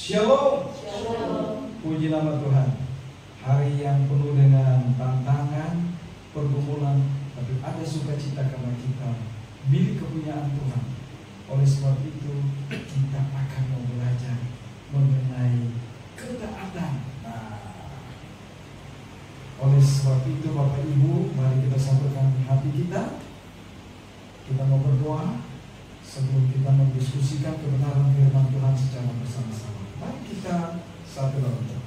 Shalom. Puji nama Tuhan. Hari yang penuh dengan tantangan, pergumulan, tapi ada sukacita karena kita milik kepunyaan Tuhan. Oleh sebab itu kita akan mau belajar mengenai ketaatan. Oleh sebab itu Bapak Ibu, mari kita satukan hati kita. Kita mau berdoa sebelum kita mendiskusikan kebenaran firman Tuhan secara bersama-sama. Mari kita satu dalam doa.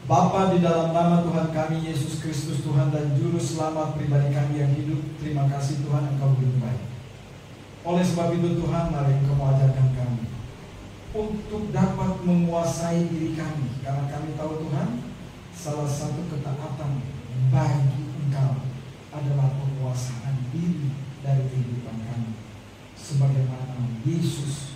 Bapa, di dalam nama Tuhan kami Yesus Kristus, Tuhan dan Juru Selamat pribadi kami yang hidup, terima kasih Tuhan, Engkau begitu baik. Oleh sebab itu Tuhan, mari Engkau mengajarkan kami untuk dapat menguasai diri kami, karena kami tahu Tuhan, salah satu ketaatan bagi Engkau adalah penguasaan diri dari kehidupan kami sebagaimana Yesus.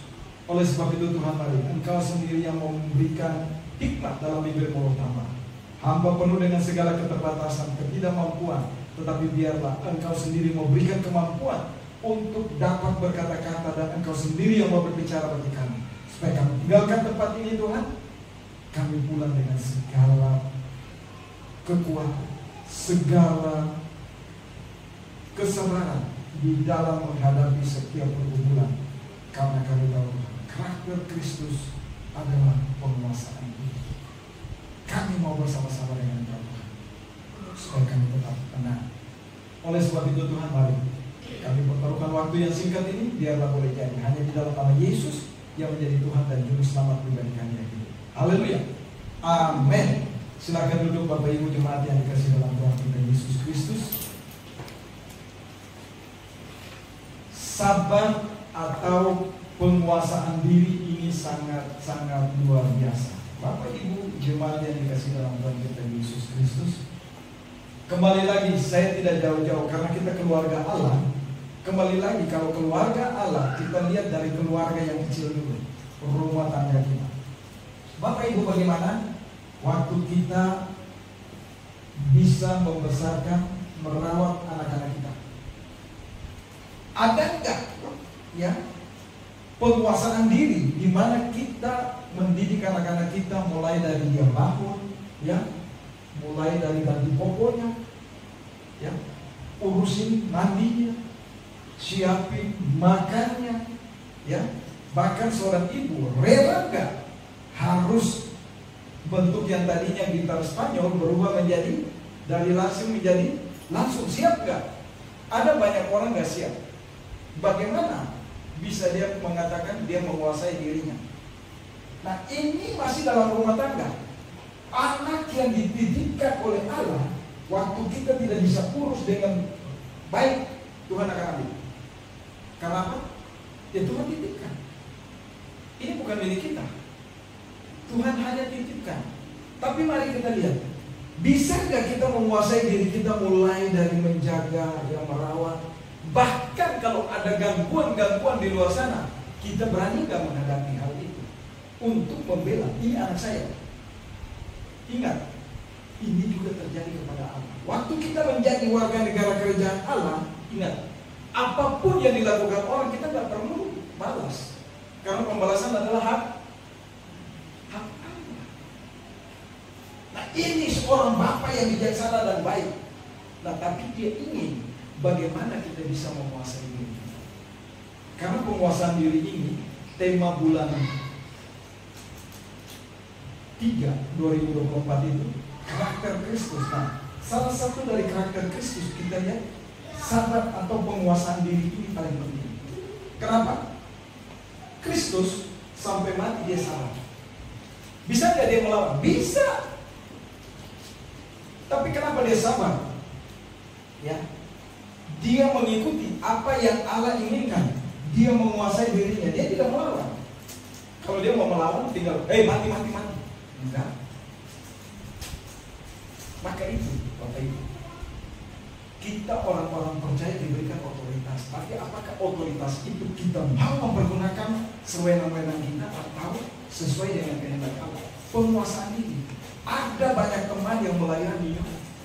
Oleh sebab itu Tuhan, mari Engkau sendiri yang memberikan hikmat dalam bibir mulut hamba. Hamba penuh dengan segala keterbatasan, ketidakmampuan, tetapi biarlah Engkau sendiri memberikan kemampuan untuk dapat berkata-kata, dan Engkau sendiri yang mau berbicara bagi kami, supaya kami tinggalkan tempat ini Tuhan, kami pulang dengan segala kekuatan, segala kesabaran di dalam menghadapi setiap pergumulan, karena kami tahu karakter Kristus adalah penguasaan diri. Kami mau bersama-sama dengan Tuhan supaya kami tetap tenang. Oleh sebab itu Tuhan, mari kami pertaruhkan waktu yang singkat ini, biarlah boleh jadi hanya di dalam nama Yesus yang menjadi Tuhan dan Juru Selamat pribadi kami yang hidup. Haleluya, amin. Silakan duduk Bapak Ibu jemaat yang dikasih dalam Tuhan kita Yesus Kristus. Sabar atau penguasaan diri ini sangat-sangat luar biasa. Bapak Ibu jemaat yang dikasih dalam Tuhan kita Yesus Kristus, kembali lagi saya tidak jauh-jauh karena kita keluarga Allah. Kembali lagi, kalau keluarga Allah, kita lihat dari keluarga yang kecil dulu, rumah tangga kita. Bapak Ibu, bagaimana waktu kita bisa membesarkan, merawat anak-anak kita? Ada enggak ya penguasaan diri di mana kita mendidik anak-anak kita mulai dari dia bangun, ya, mulai dari ganti popoknya, ya, urusin mandinya, siapin makannya, ya, bahkan seorang ibu rela enggak harus bentuk yang tadinya gitar Spanyol berubah menjadi dari langsung menjadi langsung, siap enggak? Ada banyak orang enggak siap. Bagaimana bisa dia mengatakan dia menguasai dirinya? Nah, ini masih dalam rumah tangga. Anak yang dititipkan oleh Allah, waktu kita tidak bisa urus dengan baik, Tuhan akan ambil. Kenapa? Ya Tuhan titipkan. Ini bukan milik kita, Tuhan hanya titipkan. Tapi mari kita lihat, bisa nggak kita menguasai diri kita mulai dari menjaga, yang merawat. Bahkan kalau ada gangguan-gangguan di luar sana, kita berani gak menghadapi hal itu untuk membela, ini anak saya. Ingat, ini juga terjadi kepada Allah. Waktu kita menjadi warga negara kerajaan Allah, ingat, apapun yang dilakukan orang, kita gak perlu balas, karena pembalasan adalah hak Allah. Nah, ini seorang bapak yang bijaksana dan baik. Nah, tapi dia ingin bagaimana kita bisa menguasai diri kita. Karena penguasaan diri ini tema bulan 3 2024 itu karakter Kristus. Nah, salah satu dari karakter Kristus kita lihat sabar atau penguasaan diri ini paling penting. Kenapa? Kristus sampai mati dia sabar. Bisa nggak dia melawan? Bisa. Tapi kenapa dia sabar? Ya, dia mengikuti apa yang Allah inginkan. Dia menguasai dirinya. Dia tidak melawan. Kalau dia mau melawan, tinggal mati. Enggak. Maka itu, Bapak Ibu, kita orang-orang percaya diberikan otoritas. Tapi apakah otoritas itu kita mau mempergunakan sewenang-wenang kita atau sesuai dengan kehendak Allah? Penguasaan diri. Ada banyak teman yang melayani.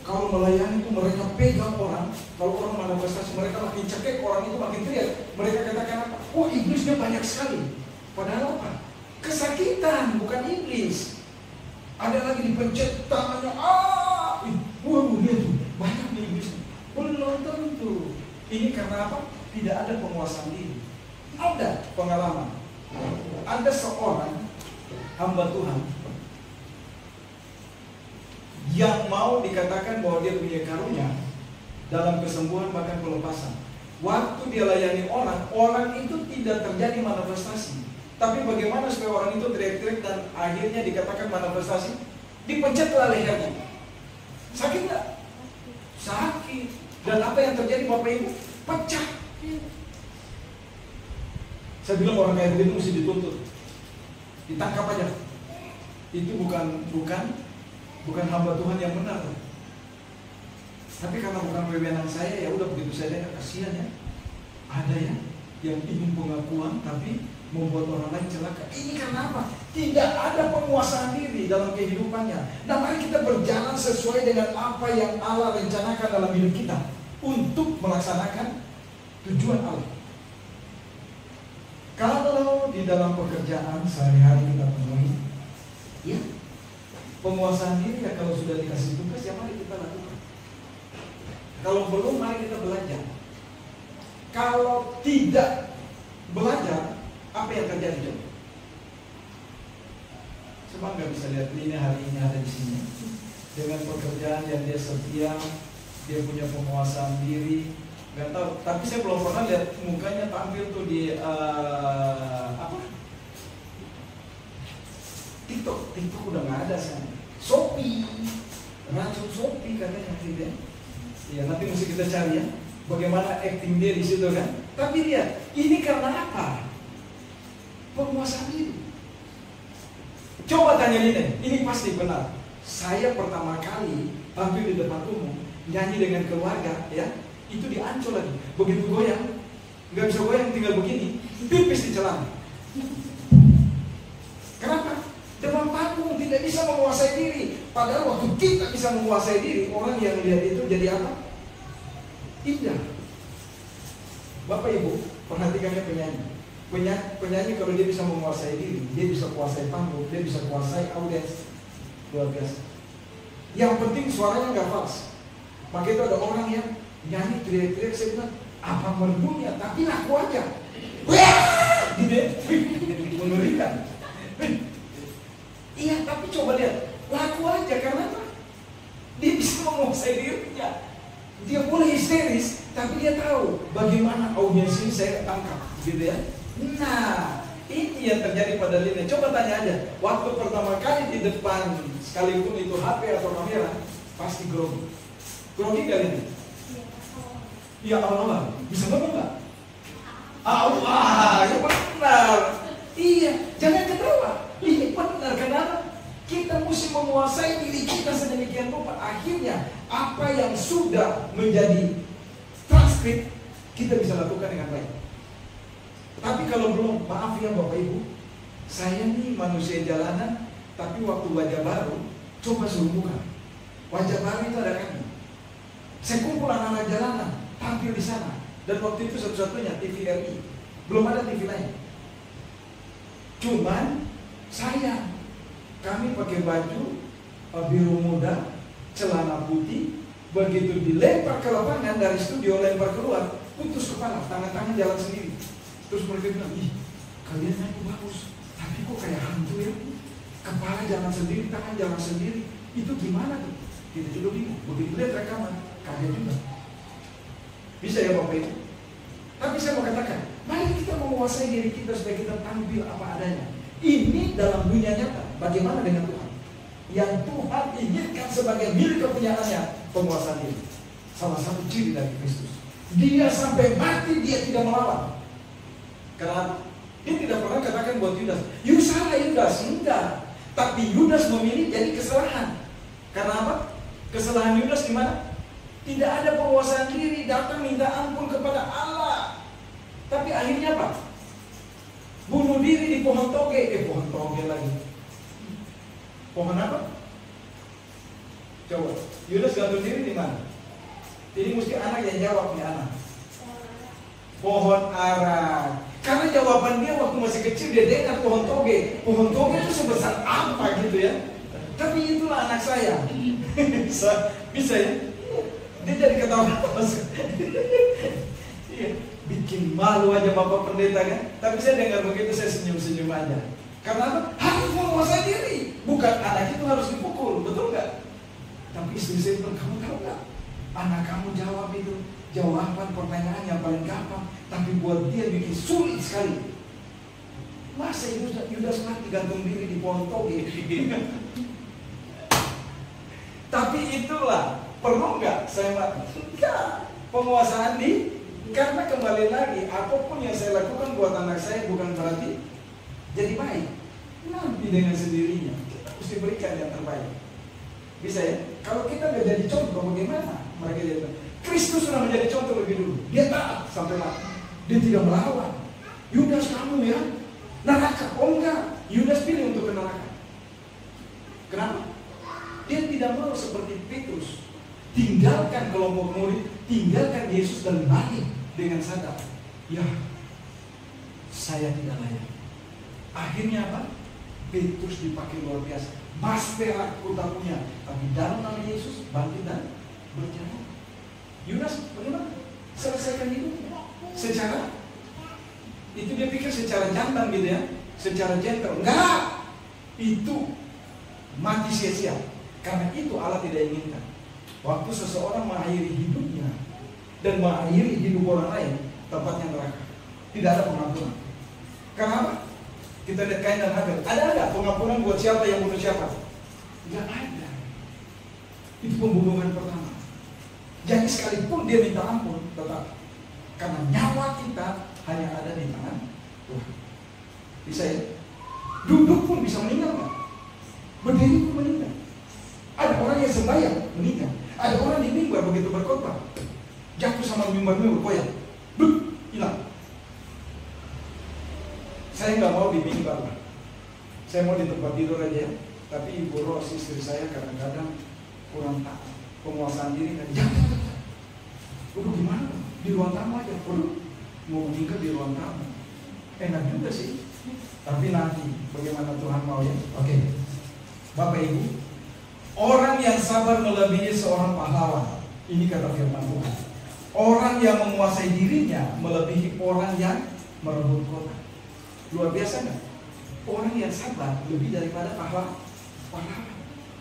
Kalau melayani itu mereka pegang orang. Kalau orang manifestasi mereka makin cekek, orang itu makin teriak. Mereka katakan apa? Oh, iblisnya banyak sekali. Padahal apa? Kesakitan, bukan iblis. Ada lagi dipencet tangannya, waduh dia tuh banyak nih iblis. Belum tentu. Ini karena apa? Tidak ada penguasaan diri. Ada pengalaman. Ada seorang hamba Tuhan yang mau dikatakan bahwa dia punya karunia dalam kesembuhan bahkan pelepasan. Waktu dia layani orang, orang itu tidak terjadi manifestasi. Tapi bagaimana supaya orang itu teriak-teriak dan akhirnya dikatakan manifestasi? Dipencetlah lehernya. Sakit nggak? Sakit. Dan apa yang terjadi Bapak Ibu? Pecah. Saya bilang orang kayak begitu mesti dituntut, ditangkap aja. Itu bukan hamba Tuhan yang benar. Tapi karena bukan wewenang saya, ya udah begitu saja. Kasihan ya. Ada ya yang ingin pengakuan tapi membuat orang lain celaka. Ini karena apa? Tidak ada penguasaan diri dalam kehidupannya. Nah, mari kita berjalan sesuai dengan apa yang Allah rencanakan dalam hidup kita untuk melaksanakan tujuan Allah. Kalau di dalam pekerjaan sehari-hari kita temui, ya, penguasaan diri ya kalau sudah dikasih tugas ya mari kita lakukan. Kalau belum mari kita belajar. Kalau tidak belajar, apa yang terjadi coba? Coba nggak bisa lihat ini hari ini ada di sini dengan pekerjaan yang dia setia, dia punya penguasaan diri. Gak tahu, tapi saya belum pernah lihat mukanya tampil tuh di TikTok udah nggak ada sekarang. Shopee, racun Shopee katanya gitu ya. Ya nanti mesti kita cari ya, bagaimana acting dia di situ kan. Tapi lihat, ini karena apa? Penguasaan diri. Coba tanya ini pasti benar. Saya pertama kali tampil di depan umum, nyanyi dengan keluarga ya. Itu diancol lagi, begitu goyang, nggak bisa goyang, tinggal begini, pipis di celana. Kenapa? Demam panggung, tidak bisa menguasai diri. Padahal waktu kita bisa menguasai diri, orang yang lihat itu jadi apa? Indah. Bapak Ibu, perhatikannya penyanyi. Penyanyi kalau dia bisa menguasai diri, dia bisa kuasai panggung, dia bisa kuasai audiens. Luar biasa. Yang penting suaranya nggak fals. Maka itu ada orang yang nyanyi teriak-teriak, saya bilang apa merdunya, tapi laku aja. Wah, mengerikan. Iya, tapi coba lihat, laku aja karena apa? Dia bisa menguasai dirinya. Dia boleh histeris, tapi dia tahu bagaimana audiens ini saya tangkap, gitu ya. Nah, ini yang terjadi pada Lina. Coba tanya aja, waktu pertama kali di depan, sekalipun itu HP atau kamera, pasti grogi. Grogi gak Lina? Ya Allah, bisa ngomong nggak? Allah, ya benar. Iya, jangan ketawa. Ini benar, kenapa? Kita mesti menguasai diri kita sedemikian rupa. Akhirnya, apa yang sudah menjadi transkrip, kita bisa lakukan dengan baik. Tapi kalau belum, maaf ya Bapak Ibu, saya nih manusia jalanan, tapi waktu wajah baru, coba suruh wajah baru itu ada kami. Saya kumpul anak-anak jalanan, tampil di sana. Dan waktu itu satu-satunya TVRI, belum ada TV lain. Cuman saya, kami pakai baju biru muda, celana putih, begitu dilempar ke lapangan dari studio, lempar keluar, putus kepala, tangan-tangan jalan sendiri. Terus mereka bilang, ih kalian nyanyi bagus, tapi kok kayak hantu ya? Kepala jalan sendiri, tangan jalan sendiri, itu gimana tuh? Kita juga bingung, begitu lihat rekaman, kaget juga. Bisa ya Bapak Ibu? Tapi saya mau katakan, mari kita menguasai diri kita supaya kita tampil apa adanya. Ini dalam dunia nyata, bagaimana dengan Tuhan? Yang Tuhan inginkan sebagai milik kepunyaannya, penguasaan diri. Salah satu ciri dari Kristus. Dia sampai mati, dia tidak melawan. Karena dia tidak pernah katakan buat Yudas, "You salah Yudas." Enggak. Tapi Yudas memilih jadi kesalahan. Karena apa? Kesalahan Yudas di mana? Tidak ada penguasaan diri, datang minta ampun kepada Allah. Tapi akhirnya apa? Bunuh diri di pohon toge. Pohon toge lagi. Pohon apa? Coba, Yudas gantung diri di mana? Ini mesti anak yang jawab nih anak. Pohon ara. Karena jawaban dia waktu masih kecil dia dengar pohon toge. Pohon toge itu sebesar apa gitu ya. Tapi itulah anak saya. Bisa ya? Dia jadi ketawa. Iya, bikin malu aja Bapak Pendeta kan. Tapi saya dengar begitu saya senyum-senyum aja. Karena apa? Harus menguasai diri. Bukan anak itu harus dipukul, betul nggak? Tapi istri saya bilang, kamu tahu nggak? Anak kamu jawab itu jawaban pertanyaan yang paling gampang, tapi buat dia bikin sulit sekali. Masa Yudas mati gantung diri di pohon toge? Tapi itulah, perlu nggak saya mati? Enggak. Penguasaan karena kembali lagi, apapun yang saya lakukan buat anak saya bukan berarti jadi baik. Nanti dengan sendirinya kita mesti berikan yang terbaik. Bisa ya? Kalau kita nggak jadi contoh, bagaimana mereka jadi? Kristus sudah menjadi contoh lebih dulu. Dia taat sampai mati. Dia tidak melawan. Yudas kamu ya, neraka. Oh enggak, Yudas pilih untuk ke neraka. Kenapa? Dia tidak mau seperti Petrus, tinggalkan kelompok murid, tinggalkan Yesus dan balik dengan sadar, ya, saya tidak layak. Akhirnya apa? Petrus dipakai luar biasa. Mas perak ku tak punya, tapi dalam nama Yesus bangkit dan berjalan. Yudas bagaimana? Selesaikan itu secara itu dia pikir secara jantan gitu ya, secara gentle. Enggak, itu mati sia-sia. Karena itu Allah tidak inginkan. Waktu seseorang mengakhiri hidupnya dan mengakhiri hidup orang lain, tempatnya neraka. Tidak ada pengampunan. Kenapa? Kita lihat Kain dan Habel. Ada nggak pengampunan buat siapa yang bunuh siapa? Tidak ada. Itu pembunuhan pertama. Jadi sekalipun dia minta ampun, tetap karena nyawa kita hanya ada di tangan Tuhan. Bisa ya? Duduk pun bisa meninggal nggak? Berdiri pun meninggal. Ada orang yang sembahyang meninggal. Ada orang di mimbar begitu berkhotbah, jatuh sama mimbar-mimbar koyak, hilang. Saya nggak mau di mimbar, saya mau di tempat tidur aja. Tapi Ibu Ros, istri saya kadang-kadang kurang taat, penguasaan diri kan. Jangan. Udah gimana? Di ruang tamu aja. Udah mau meninggal di ruang tamu. Enak juga sih. Tapi nanti bagaimana Tuhan mau ya? Oke. Bapak Ibu, orang yang sabar melebihi seorang pahlawan. Ini kata firman Tuhan. Orang yang menguasai dirinya melebihi orang yang merebut kota. Luar biasa nggak? Orang yang sabar lebih daripada pahlawan.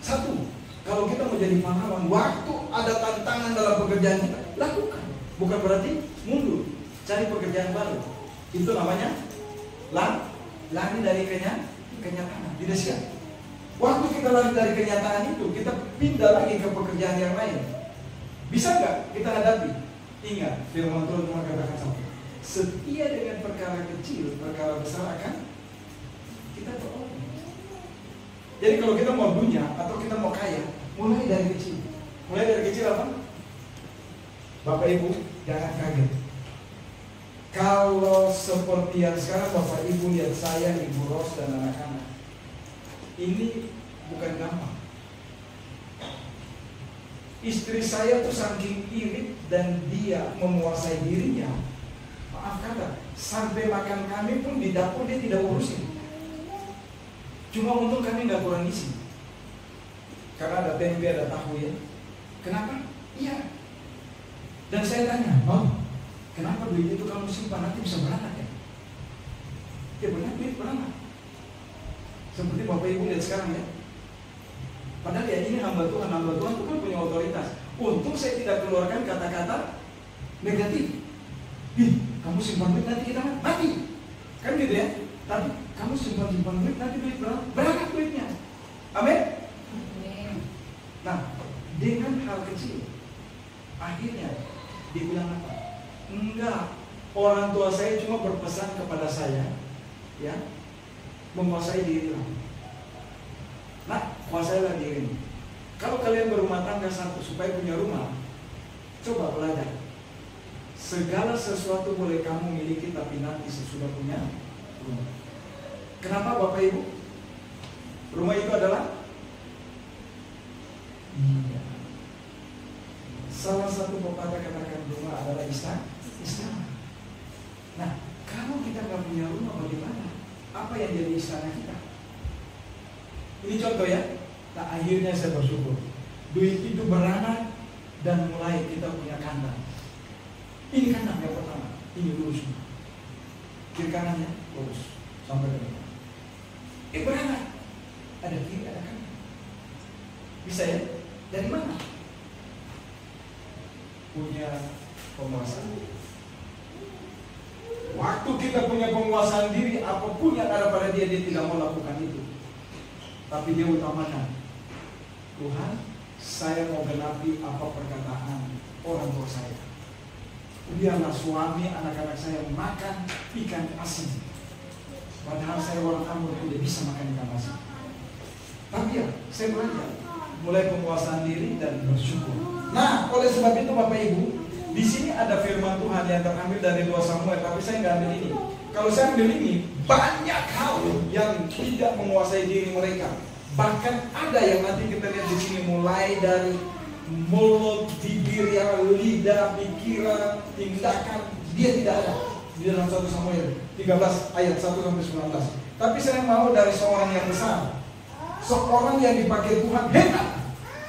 Satu, kalau kita mau jadi pahlawan, waktu ada tantangan dalam pekerjaan kita, lakukan. Bukan berarti mundur, cari pekerjaan baru. Itu namanya lari dari kenyataan. Tidak siap. Waktu kita lari dari kenyataan itu, kita pindah lagi ke pekerjaan yang lain. Bisa nggak kita hadapi? Ingat, firman Tuhan cuma katakan satu. Setia dengan perkara kecil, perkara besar akan kita beroleh. Jadi kalau kita mau dunia atau kita mau kaya, mulai dari kecil. Mulai dari kecil apa? Bapak Ibu, jangan kaget. Kalau seperti yang sekarang Bapak Ibu lihat saya, Ibu Ros dan anak-anak, ini bukan gampang. Istri saya tuh saking irit dan dia menguasai dirinya. Maaf kata, sampai makan kami pun di dapur dia tidak urusin. Cuma untung kami nggak kurang isi. Karena ada tempe, ada tahu ya. Kenapa? Iya. Dan saya tanya, kenapa duit itu kamu simpan nanti bisa beranak ya? Ya benar, duit beranak. Seperti Bapak Ibu lihat sekarang ya. Padahal ya ini hamba Tuhan itu kan punya otoritas. Untung saya tidak keluarkan kata-kata negatif. Kamu simpan duit nanti kita mati. Kan gitu ya. Tapi kamu simpan duit nanti duit beranak duitnya. Amin. Nah, dengan hal kecil akhirnya dia bilang apa? Enggak. Orang tua saya cuma berpesan kepada saya, ya, menguasai diri. Nah, kuasailah dirimu. Kalau kalian berumah tangga satu supaya punya rumah, coba belajar. Segala sesuatu boleh kamu miliki, tapi nanti sesudah punya rumah. Kenapa Bapak Ibu? Rumah itu adalah salah satu pepatah katakan rumah adalah istana. Nah, Kalau kita nggak punya rumah bagaimana? Apa yang jadi istana kita? Ini contoh ya. Nah akhirnya saya bersyukur. Duit itu beranak dan mulai kita punya kandang. Ini kandang yang pertama. Ini lurus semua. Kiri kanannya lurus sampai ke depan. Beranak. Ada kiri, ada kanan. Bisa ya? Dari mana? Punya penguasaan. Waktu kita punya penguasaan diri, apapun yang ada pada dia tidak mau lakukan itu. Tapi dia utamakan, Tuhan, saya mau genapi apa perkataan orang tua saya. Biarlah suami, anak-anak saya makan ikan asin. Padahal saya orang Ambon tidak bisa makan ikan asin. Tapi ya, saya belajar mulai penguasaan diri dan bersyukur. Nah, oleh sebab itu Bapak Ibu, di sini ada firman Tuhan yang terambil dari 2 Samuel, tapi saya nggak ambil ini. Kalau saya ambil ini, banyak hal yang tidak menguasai diri mereka. Bahkan ada yang nanti kita lihat di sini mulai dari mulut, bibir, lidah, pikiran, tindakan, dia tidak ada di dalam 1 Samuel 13 ayat 1 sampai 19. Tapi saya mau dari seorang yang besar, seorang yang dipakai Tuhan hebat,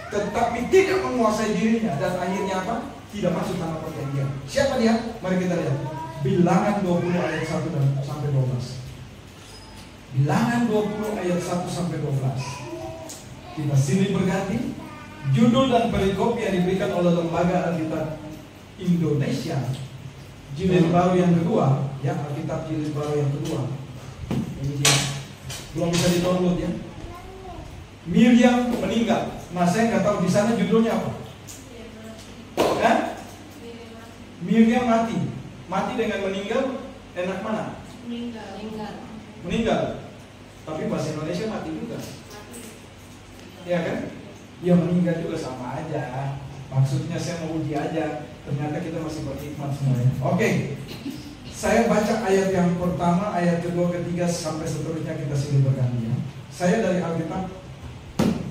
tetapi tidak menguasai dirinya dan akhirnya apa? Tidak masuk tanah perjanjian. Siapa dia? Mari kita lihat. Bilangan 20 ayat 1 sampai 12. Bilangan 20 ayat 1 sampai 12. Kita silih berganti. Judul dan perikop yang diberikan oleh Lembaga Alkitab Indonesia, jilid baru yang kedua, ya, Alkitab jilid baru yang kedua. Ini dia. Belum bisa di-download ya. Miriam meninggal. Nah, saya nggak tahu di sana judulnya apa. Kan? Miriam mati. Mati dengan meninggal, enak mana? Meninggal. Tapi bahasa Indonesia mati juga. Ya kan? Ya meninggal juga sama aja. Maksudnya saya mau uji aja. Ternyata kita masih berhikmat semuanya. Oke. Saya baca ayat yang pertama, ayat kedua, ketiga sampai seterusnya kita silih berganti ya. Saya dari Alkitab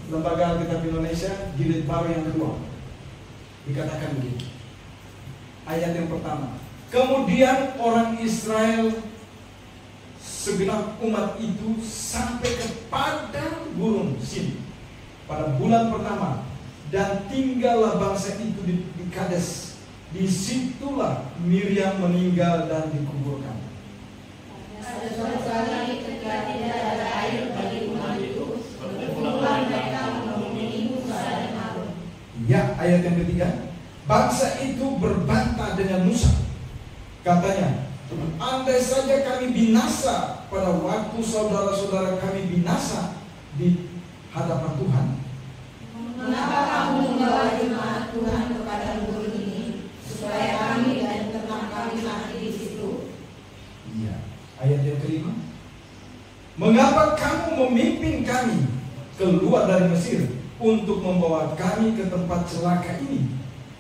Lembaga Alkitab Indonesia jilid baru yang kedua. Dikatakan begini. Ayat yang pertama. Kemudian orang Israel segenap umat itu sampai ke padang gurun Sin pada bulan pertama, dan tinggallah bangsa itu di Kades. Disitulah Miriam meninggal dan dikuburkan. Pada suatu kali ketika tidak ada air bagi umat itu, berkumpulan mereka menghubungi Musa dan Harun. Ya, ayat yang ketiga. Bangsa itu berbantah dengan Musa. Katanya, andai saja kami binasa pada waktu saudara-saudara kami binasa di hadapan Tuhan. Mengapa kamu membawa jemaat Tuhan kepada gurun ini, supaya kami dan ternak kami mati di situ? Iya. Ayat yang kelima. Mengapa kamu memimpin kami keluar dari Mesir untuk membawa kami ke tempat celaka ini?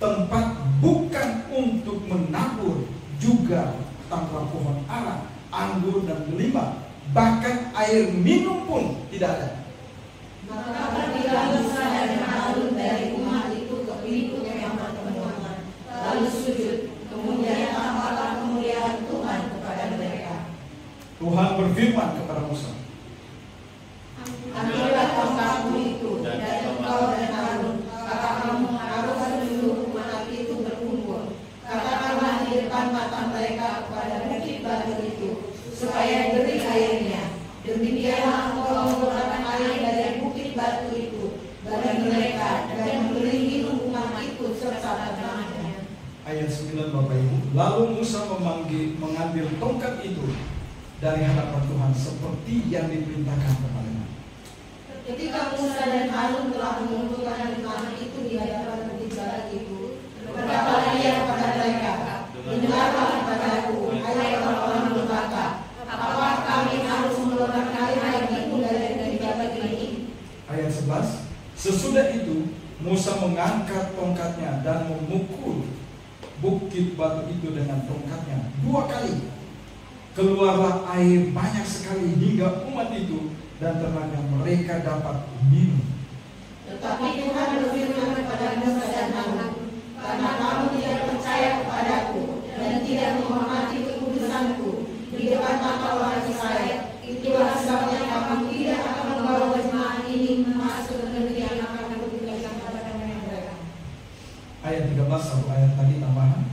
Tempat bukan untuk menabur, juga tanpa pohon ara, anggur dan delima, bahkan air minum pun tidak ada. Maka pergilah Musa dan Harun dari umat itu ke pintu kemah pertemuan, lalu sujud, kemudian tampaklah kemuliaan Tuhan kepada mereka. Tuhan berfirman kepada Musa, ambillah tongkatmu itu, dan engkau dan Harun, kakakmu harus menyuruh umat itu berkumpul. Katakanlah di depan mata mereka kepada bukit batu itu, supaya diberi airnya. Demikianlah engkau mengeluarkan air dari bukit batu itu bagi mereka, dan memberi minum umat itu serta ternaknya. ayat 9 Bapak Ibu. Lalu Musa mengambil tongkat itu dari hadapan Tuhan seperti yang diperintahkan kepadanya. Ketika Musa dan Harun telah mengumpulkan jemaat itu di hadapan bukit batu itu, berkatalah ia kepada mereka, dengarlah kepadaku, hai orang-orang durhaka, apakah kami harus mengeluarkan air itu dari batu ini? Ayat 11. Sesudah itu Musa mengangkat tongkatnya dan memukul bukit batu itu dengan tongkatnya 2 kali. Keluarlah air banyak sekali hingga umat itu dan ternaknya mereka dapat minum. Tetapi Tuhan berfirman kepada Musa dan Harun, karena kamu tidak percaya kepadaku dan tidak menghormati kekudusanku, ayat 13, satu ayat tadi tambahan.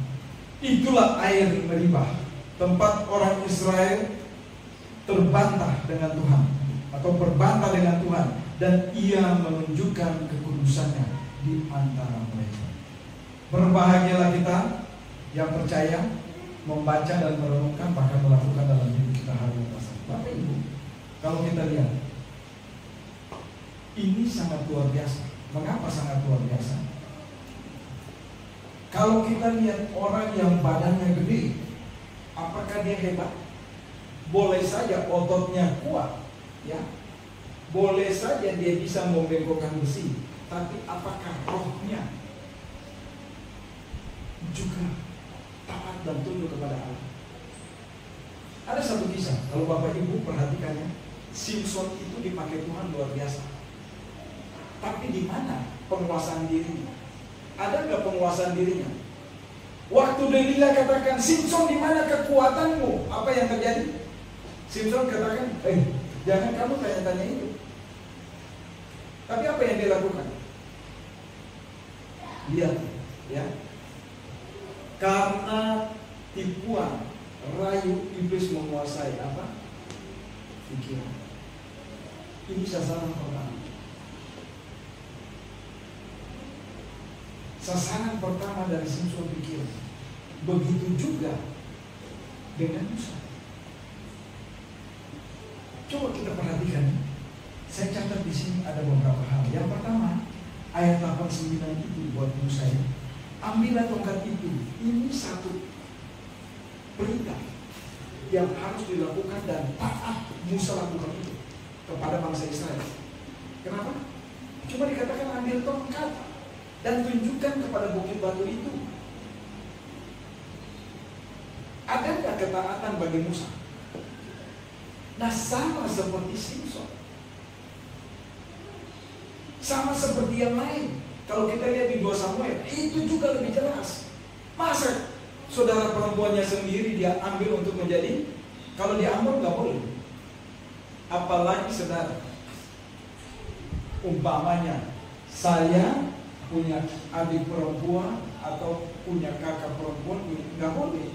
Itulah air Meribah, tempat orang Israel terbantah dengan Tuhan atau berbantah dengan Tuhan, dan ia menunjukkan kekudusannya di antara mereka. Berbahagialah kita yang percaya, membaca dan merenungkan, bahkan melakukan dalam hidup kita hari pasal. Bapak Ibu, kalau kita lihat, ini sangat luar biasa. Mengapa sangat luar biasa? Kalau kita lihat orang yang badannya gede, apakah dia hebat? Boleh saja ototnya kuat, ya. Boleh saja dia bisa membengkokkan besi, tapi apakah rohnya juga taat dan tunduk kepada Allah? Ada satu kisah, kalau Bapak Ibu perhatikannya, Simpson itu dipakai Tuhan luar biasa. Tapi di mana penguasaan dirinya? Ada nggak penguasaan dirinya? Waktu Delila katakan, Simpson, di mana kekuatanmu? Apa yang terjadi? Simpson katakan, jangan kamu tanya-tanya itu. Tapi apa yang dia lakukan? Lihat, ya. Karena tipuan, rayu iblis menguasai apa? Pikiran. Ini sasaran pertama. Sasaran pertama dari Simpson pikiran. Begitu juga dengan Musa. Coba kita perhatikan. Saya catat di sini ada beberapa hal. Yang pertama, ayat 89 itu buat Musa ya. Ambillah tongkat itu. Ini satu perintah yang harus dilakukan dan taat Musa lakukan itu kepada bangsa Israel. Kenapa? Cuma dikatakan ambil tongkat dan tunjukkan kepada bukit batu itu. Ada nggak ketaatan bagi Musa? Nah, sama seperti Simpson, sama seperti yang lain. Kalau kita lihat di 2 Samuel, itu juga lebih jelas. Masa saudara perempuannya sendiri dia ambil untuk menjadi, kalau diambil nggak boleh. Apalagi saudara, umpamanya saya punya adik perempuan atau punya kakak perempuan, nggak boleh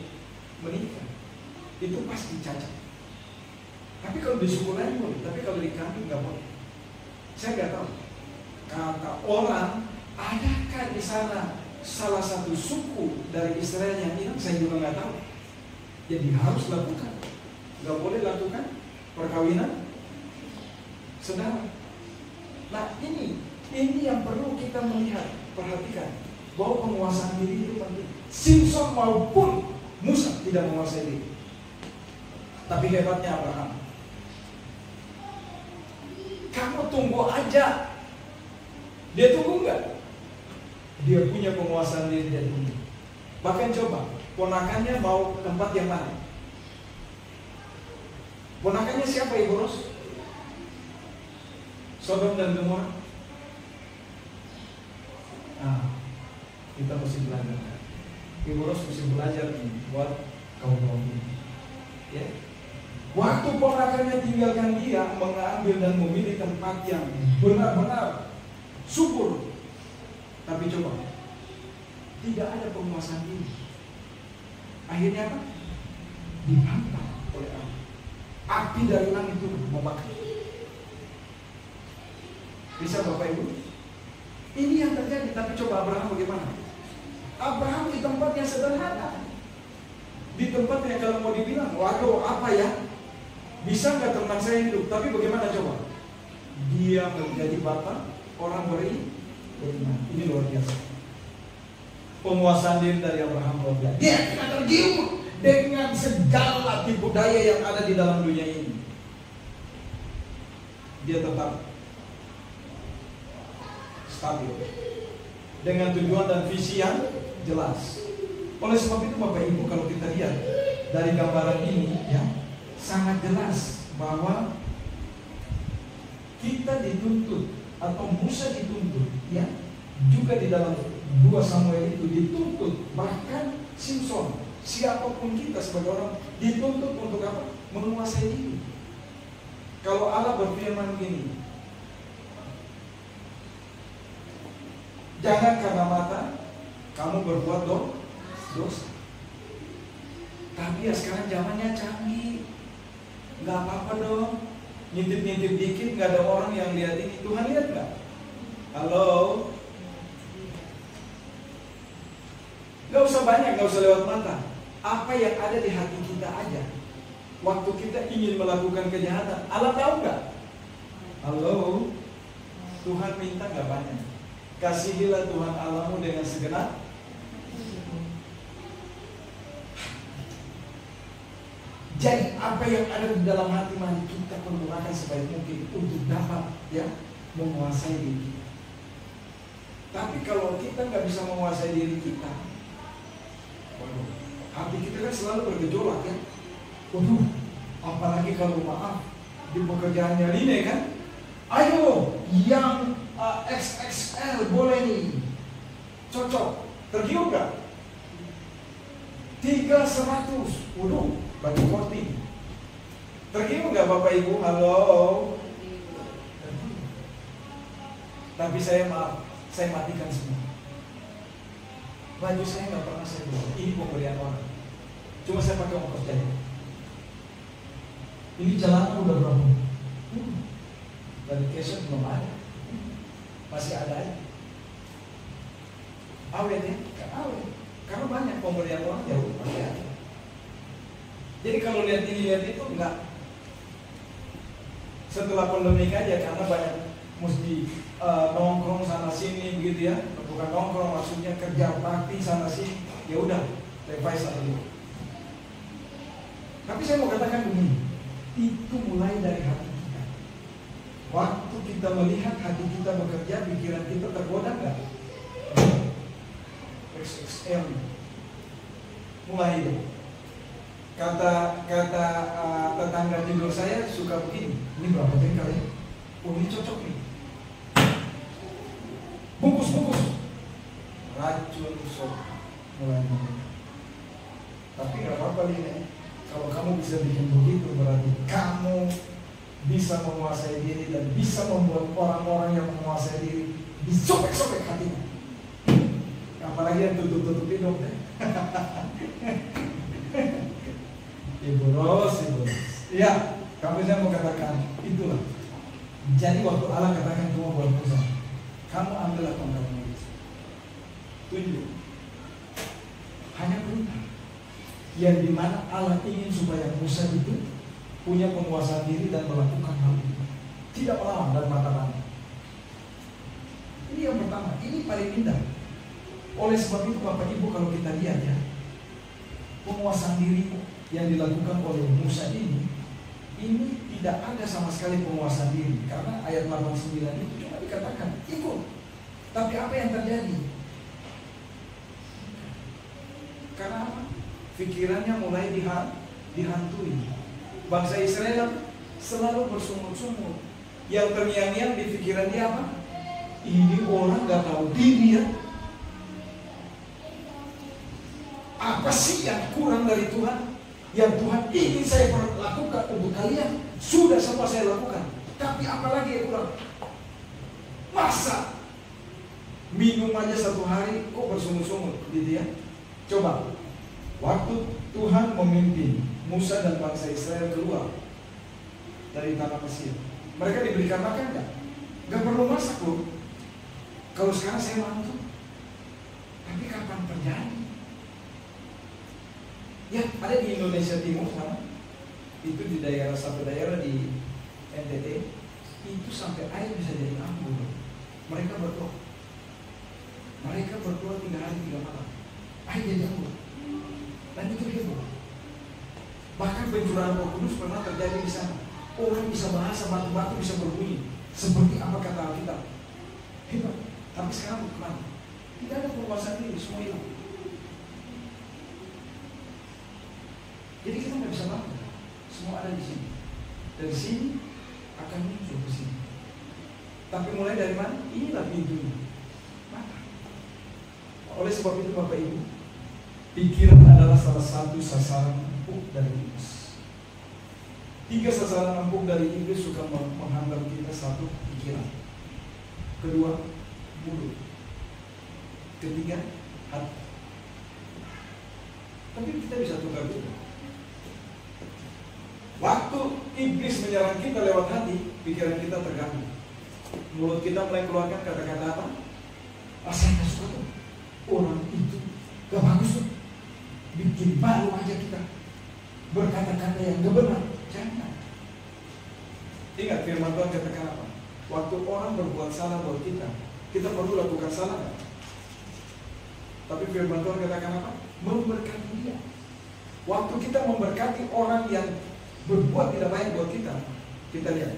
menikah. Itu pasti cacat. Tapi kalau di suku lain boleh, tapi kalau di kami nggak boleh. Saya nggak tahu. Kata orang, adakah di sana salah satu suku dari Israel yang hilang? Saya juga nggak tahu. Jadi harus lakukan. Nggak boleh lakukan perkawinan saudara. Nah ini yang perlu kita melihat, perhatikan bahwa penguasaan diri itu penting. Simpson maupun Musa tidak menguasai diri. Tapi hebatnya Abraham. Kamu tunggu aja. Dia tunggu enggak? Dia punya penguasaan diri, dia tunggu. Bahkan coba, ponakannya mau tempat yang mana? Ponakannya siapa, Ibu Ros? Sodom dan Gomora. Nah, kita mesti belajar. Ibu Ros mesti belajar nih buat kaum ini. Ya. Waktu ponakannya tinggalkan dia, mengambil dan memilih tempat yang benar-benar subur. Tapi coba, tidak ada penguasaan diri. Akhirnya apa? Dihantam oleh Allah. Api dari langit itu membakar. Bisa Bapak Ibu? Ini yang terjadi. Tapi coba Abraham bagaimana? Abraham di tempat yang sederhana. Di tempat yang kalau mau dibilang, waduh apa ya? Bisa nggak teman saya hidup? Tapi bagaimana coba? Dia menjadi bapak orang beriman. Ini luar biasa. Penguasaan diri dari Abraham luar biasa. Dia tidak tergiur dengan segala tipu daya yang ada di dalam dunia ini. Dia tetap stabil dengan tujuan dan visi yang jelas. Oleh sebab itu Bapak Ibu, kalau kita lihat dari gambaran ini ya, sangat jelas bahwa kita dituntut atau Musa dituntut ya, juga di dalam 2 Samuel itu dituntut, bahkan Simpson, siapapun kita sebagai orang dituntut untuk apa? Menguasai diri. Kalau Allah berfirman begini, jangan karena mata, kamu berbuat dosa. Tapi ya sekarang zamannya canggih, nggak apa-apa dong. Ngintip-ngintip dikit, nggak ada orang yang lihat ini. Tuhan lihat nggak? Halo? Nggak usah banyak, nggak usah lewat mata. Apa yang ada di hati kita aja. Waktu kita ingin melakukan kejahatan, Allah tahu nggak? Halo? Tuhan minta nggak banyak. Kasihilah Tuhan Allahmu dengan segenap. Jadi apa yang ada di dalam hati, mari kita pergunakan sebaik mungkin untuk dapat menguasai diri kita. Tapi kalau kita nggak bisa menguasai diri kita, hati kita kan selalu bergejolak ya. Apalagi kalau maaf di pekerjaannya Line kan, ayo yang XXL boleh nih, cocok, tergiur gak? 300, bagi korting. Tergiur gak Bapak Ibu? Halo? Tapi saya matikan semua. Baju saya gak pernah saya buat. Ini pemberian orang. Cuma saya pakai ongkos jahit. Ini celana udah berapa? Dari cashnya belum ada. Masih ada aja. Awet ya? Awet. Karena banyak pemberian orang jauh masih ada. Jadi kalau lihat ini lihat itu enggak. Setelah pandemi aja karena banyak mesti nongkrong sana sini begitu ya. Bukan nongkrong, maksudnya kerja bakti sana sini. Ya udah, revise dulu. Tapi saya mau katakan begini, itu mulai dari hati kita. Waktu kita melihat hati kita bekerja, pikiran kita tergoda nggak? XXL mulai deh. Kata tetangga tidur saya suka begini, ini berapa jengkal ya? Oh ini cocok nih. Bungkus racun sok mulai. Tapi nggak apa-apa ini. Kalau kamu bisa bikin begitu, berarti kamu bisa menguasai diri dan bisa membuat orang-orang yang menguasai diri disobek-sobek hatinya. Apalagi yang tutup-tutup hidung deh. Ibu Ros. Ya, saya mau katakan itulah. Jadi waktu Allah katakan cuma buat Musa, kamu ambillah tongkatmu itu. Tunjuk. Hanya perintah. Yang dimana Allah ingin supaya Musa itu punya penguasaan diri dan melakukan hal itu, tidak melawan dan mata-mata. Ini yang pertama, ini paling indah. Oleh sebab itu Bapak Ibu kalau kita lihat ya, penguasaan diri yang dilakukan oleh Musa ini tidak ada sama sekali penguasaan diri. Karena ayat 89 itu cuma dikatakan ikut. Tapi apa yang terjadi? Karena apa? Pikirannya mulai dihantui. Bangsa Israel selalu bersungut-sungut. Yang terngiang-ngiang di pikiran dia apa? Ini orang gak tahu diri ya. Apa sih yang kurang dari Tuhan? Yang Tuhan ingin saya lakukan untuk kalian, sudah semua saya lakukan. Tapi apalagi yang kurang? Masa minum aja satu hari kok bersungut-sungut gitu ya? Coba, waktu Tuhan memimpin Musa dan bangsa Israel keluar dari tanah Mesir, mereka diberikan makan nggak? Nggak perlu masak loh. Kalau sekarang saya mantu. Tapi kapan terjadi? Ya, ada di Indonesia Timur sama. Itu di satu daerah di NTT, itu sampai air bisa jadi ambung. Mereka berdoa 3 hari 3 malam. Air jadi ambung. Dan itu heboh. Bahkan pencurahan Roh Kudus pernah terjadi di sana. Orang bisa bahasa, batu-batu bisa berbunyi. Seperti apa kata Alkitab. Hebat. Tapi sekarang kemana? Tidak ada penguasaan diri, semua hilang. Jadi kita nggak bisa bangun. Semua ada di sini. Dari sini akan muncul ke sini. Tapi mulai dari mana? Inilah pintunya. Mata. Oleh sebab itu Bapak Ibu, pikiran adalah salah satu sasaran empuk dari iblis. 3 sasaran empuk dari iblis suka menghantam kita. 1, pikiran. 2, mulut. 3, hati. Tapi kita bisa tukar juga. Waktu iblis menyerang kita lewat hati, pikiran kita terganggu. Mulut kita mulai keluarkan kata-kata apa? Saya nggak suka tuh. Orang itu gak bagus tuh. Bikin malu aja kita. Berkata-kata yang gak benar. Jangan. Ingat firman Tuhan katakan apa? Waktu orang berbuat salah buat kita, kita perlu lakukan salah gak? Tapi firman Tuhan katakan apa? Memberkati dia. Waktu kita memberkati orang yang berbuat tidak baik buat kita, kita lihat.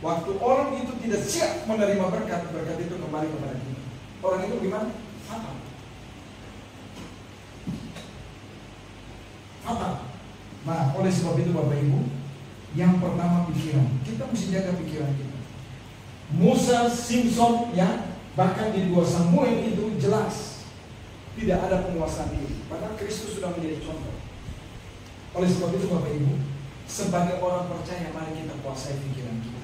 Waktu orang itu tidak siap menerima berkat, berkat itu kembali kepada kita. Orang itu gimana? Fatal. Fatal. Nah, oleh sebab itu Bapak Ibu, yang pertama pikiran. Kita mesti jaga pikiran kita. Musa, Simpson, ya, bahkan di 2 Samuel itu jelas tidak ada penguasaan diri. Padahal Kristus sudah menjadi contoh. Oleh sebab itu Bapak Ibu, sebagai orang percaya, mari kita kuasai pikiran kita.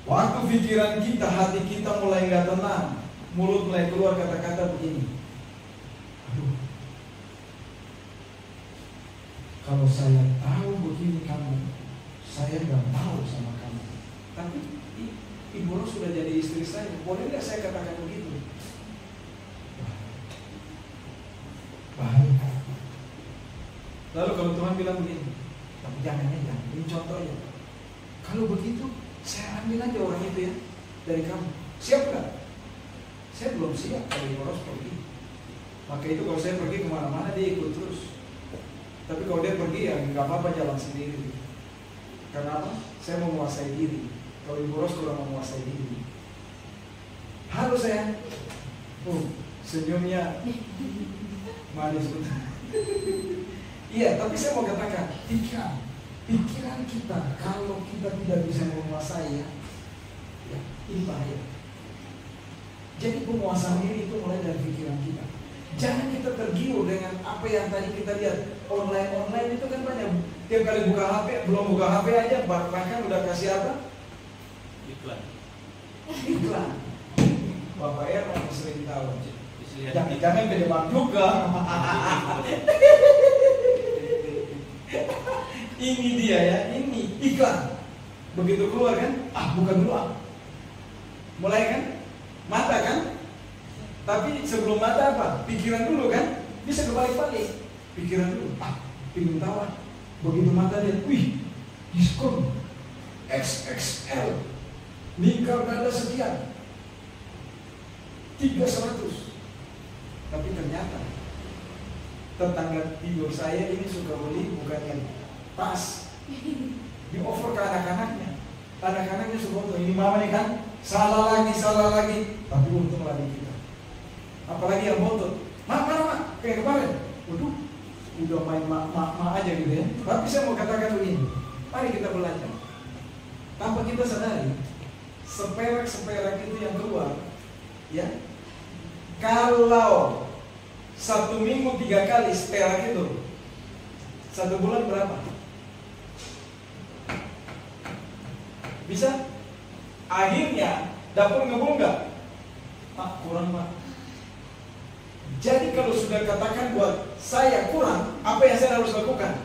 Waktu pikiran kita, hati kita mulai gak tenang, mulut mulai keluar kata-kata begini. Aduh, kalau saya tahu begini kamu, saya gak mau sama kamu. Tapi Ibu Ros sudah jadi istri saya, boleh gak saya katakan begitu? Bahaya. Lalu kalau Tuhan bilang begini, tapi jangan, ini contohnya. Kalau begitu, saya ambil aja orang itu ya dari kamu. Siap gak? Saya belum siap kalau Ibu Ros pergi. Maka itu kalau saya pergi kemana-mana dia ikut terus. Tapi kalau dia pergi ya nggak apa-apa, jalan sendiri. Karena apa? Saya mau menguasai diri. Kalau Ibu Ros kurang menguasai diri. Halo sayang. Senyumnya manis betul. Iya, tapi saya mau katakan, pikiran kita kalau kita tidak bisa menguasai ya ini bahaya. Jadi penguasaan diri itu mulai dari pikiran kita. Jangan kita tergiur dengan apa yang tadi kita lihat online itu kan banyak. Tiap kali buka HP, belum buka HP aja bahkan udah kasih apa? Iklan. Bapak Erno sering tahu. Jangan beda juga. Ini dia ya, ini iklan. Begitu keluar kan, bukan dulu mulai kan, mata kan. Tapi sebelum mata apa? Pikiran dulu kan, bisa kebalik-balik. Pikiran dulu, pingin tawa. Begitu mata dia, wih, diskon XXL, nikah dada sekian, 300. Tapi ternyata tetangga tidur saya ini suka beli bukan yang pas, di offer ke anak-anaknya. Anak-anaknya suka ini mama nih kan, salah lagi, tapi untung lagi kita. Apalagi yang bontot, mak, kayak kemarin, waduh, udah main mak aja gitu ya. Tapi saya mau katakan begini, mari kita belajar. Tanpa kita sadari, seperak itu yang keluar, ya. Kalau 1 minggu 3 kali seperak itu, 1 bulan berapa? Bisa? Akhirnya dapur ngebul nggak? Kurang Pak. Jadi kalau sudah katakan buat saya kurang, apa yang saya harus lakukan?